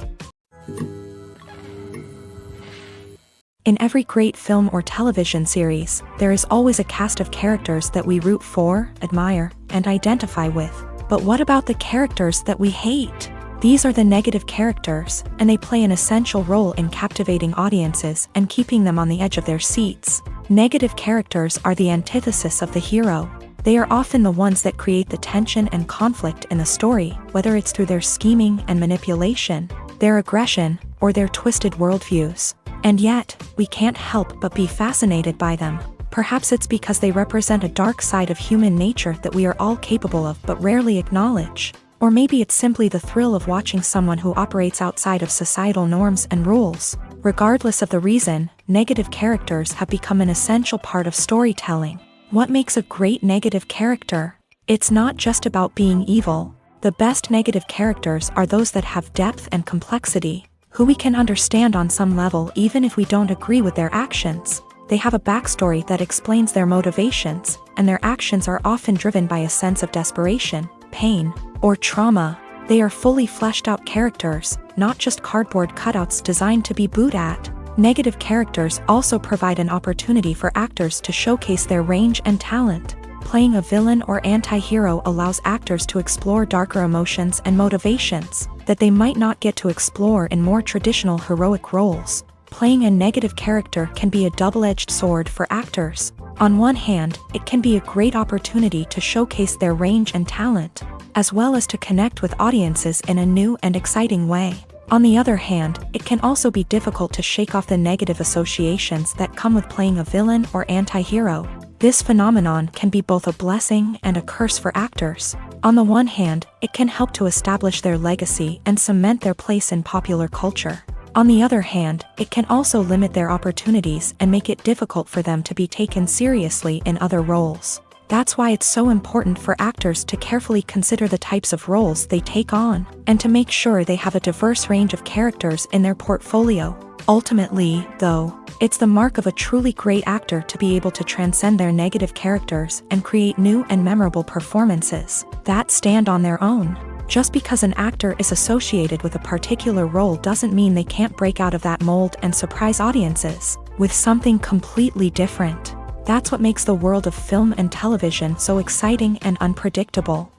In every great film or television series, there is always a cast of characters that we root for, admire, and identify with. But what about the characters that we hate? These are the negative characters, and they play an essential role in captivating audiences and keeping them on the edge of their seats. Negative characters are the antithesis of the hero. They are often the ones that create the tension and conflict in the story, whether it's through their scheming and manipulation, their aggression, or their twisted worldviews. And yet, we can't help but be fascinated by them. Perhaps it's because they represent a dark side of human nature that we are all capable of but rarely acknowledge. Or maybe it's simply the thrill of watching someone who operates outside of societal norms and rules. Regardless of the reason, negative characters have become an essential part of storytelling. What makes a great negative character? It's not just about being evil. The best negative characters are those that have depth and complexity, who we can understand on some level even if we don't agree with their actions. They have a backstory that explains their motivations, and their actions are often driven by a sense of desperation, pain, or trauma. They are fully fleshed out characters, not just cardboard cutouts designed to be booed at. Negative characters also provide an opportunity for actors to showcase their range and talent. Playing a villain or anti-hero allows actors to explore darker emotions and motivations that they might not get to explore in more traditional heroic roles. Playing a negative character can be a double-edged sword for actors. On one hand, it can be a great opportunity to showcase their range and talent. as well as to connect with audiences in a new and exciting way. On the other hand, it can also be difficult to shake off the negative associations that come with playing a villain or anti-hero. This phenomenon can be both a blessing and a curse for actors. On the one hand, it can help to establish their legacy and cement their place in popular culture. On the other hand, it can also limit their opportunities and make it difficult for them to be taken seriously in other roles. That's why it's so important for actors to carefully consider the types of roles they take on, and to make sure they have a diverse range of characters in their portfolio. Ultimately, though, it's the mark of a truly great actor to be able to transcend their negative characters and create new and memorable performances that stand on their own. Just because an actor is associated with a particular role doesn't mean they can't break out of that mold and surprise audiences with something completely different. That's what makes the world of film and television so exciting and unpredictable.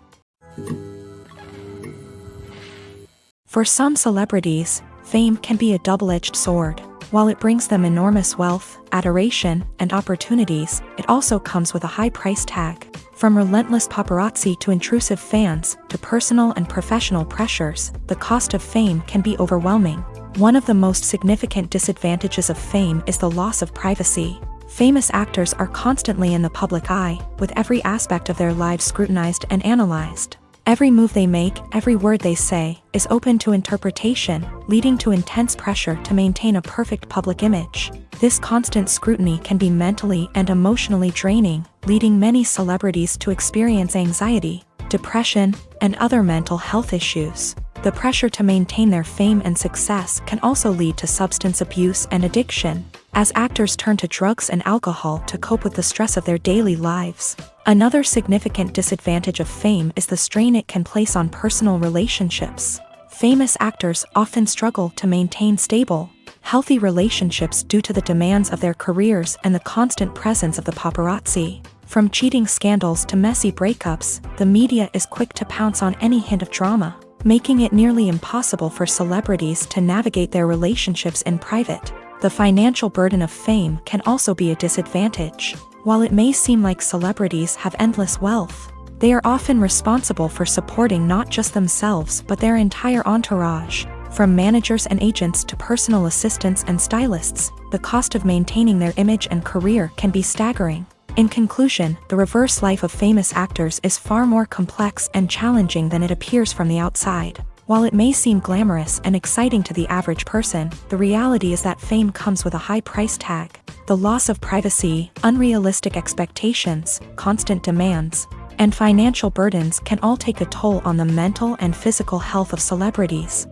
For some celebrities, fame can be a double-edged sword. While it brings them enormous wealth, adoration, and opportunities, it also comes with a high price tag. From relentless paparazzi to intrusive fans, to personal and professional pressures, the cost of fame can be overwhelming. One of the most significant disadvantages of fame is the loss of privacy. Famous actors are constantly in the public eye, with every aspect of their lives scrutinized and analyzed. Every move they make, every word they say, is open to interpretation, leading to intense pressure to maintain a perfect public image. This constant scrutiny can be mentally and emotionally draining, leading many celebrities to experience anxiety, depression, and other mental health issues. The pressure to maintain their fame and success can also lead to substance abuse and addiction, as actors turn to drugs and alcohol to cope with the stress of their daily lives. Another significant disadvantage of fame is the strain it can place on personal relationships. Famous actors often struggle to maintain stable, healthy relationships due to the demands of their careers and the constant presence of the paparazzi. From cheating scandals to messy breakups, the media is quick to pounce on any hint of drama, making it nearly impossible for celebrities to navigate their relationships in private. The financial burden of fame can also be a disadvantage. While it may seem like celebrities have endless wealth, they are often responsible for supporting not just themselves but their entire entourage. From managers and agents to personal assistants and stylists, the cost of maintaining their image and career can be staggering. In conclusion, the reverse life of famous actors is far more complex and challenging than it appears from the outside. While it may seem glamorous and exciting to the average person, the reality is that fame comes with a high price tag. The loss of privacy, unrealistic expectations, constant demands, and financial burdens can all take a toll on the mental and physical health of celebrities.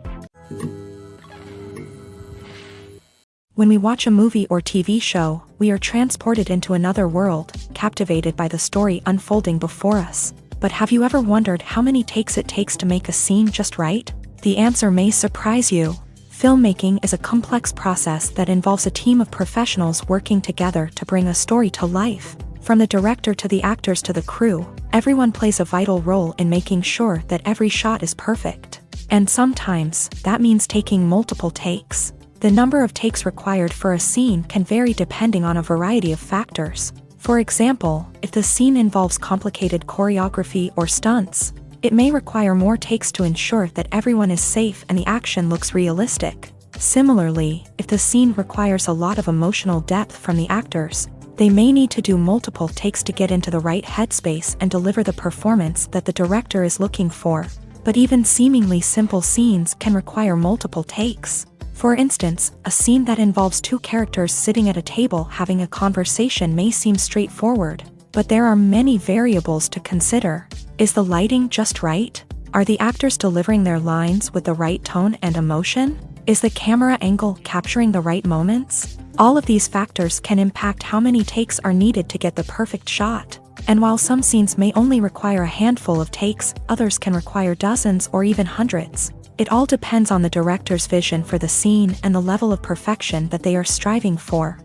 When we watch a movie or TV show, we are transported into another world, captivated by the story unfolding before us. But have you ever wondered how many takes it takes to make a scene just right? The answer may surprise you. Filmmaking is a complex process that involves a team of professionals working together to bring a story to life. From the director to the actors to the crew, everyone plays a vital role in making sure that every shot is perfect. And sometimes, that means taking multiple takes. The number of takes required for a scene can vary depending on a variety of factors. For example, if the scene involves complicated choreography or stunts, it may require more takes to ensure that everyone is safe and the action looks realistic. Similarly, if the scene requires a lot of emotional depth from the actors, they may need to do multiple takes to get into the right headspace and deliver the performance that the director is looking for. But even seemingly simple scenes can require multiple takes. For instance, a scene that involves two characters sitting at a table having a conversation may seem straightforward, but there are many variables to consider. Is the lighting just right? Are the actors delivering their lines with the right tone and emotion? Is the camera angle capturing the right moments? All of these factors can impact how many takes are needed to get the perfect shot. And while some scenes may only require a handful of takes, others can require dozens or even hundreds. It all depends on the director's vision for the scene and the level of perfection that they are striving for.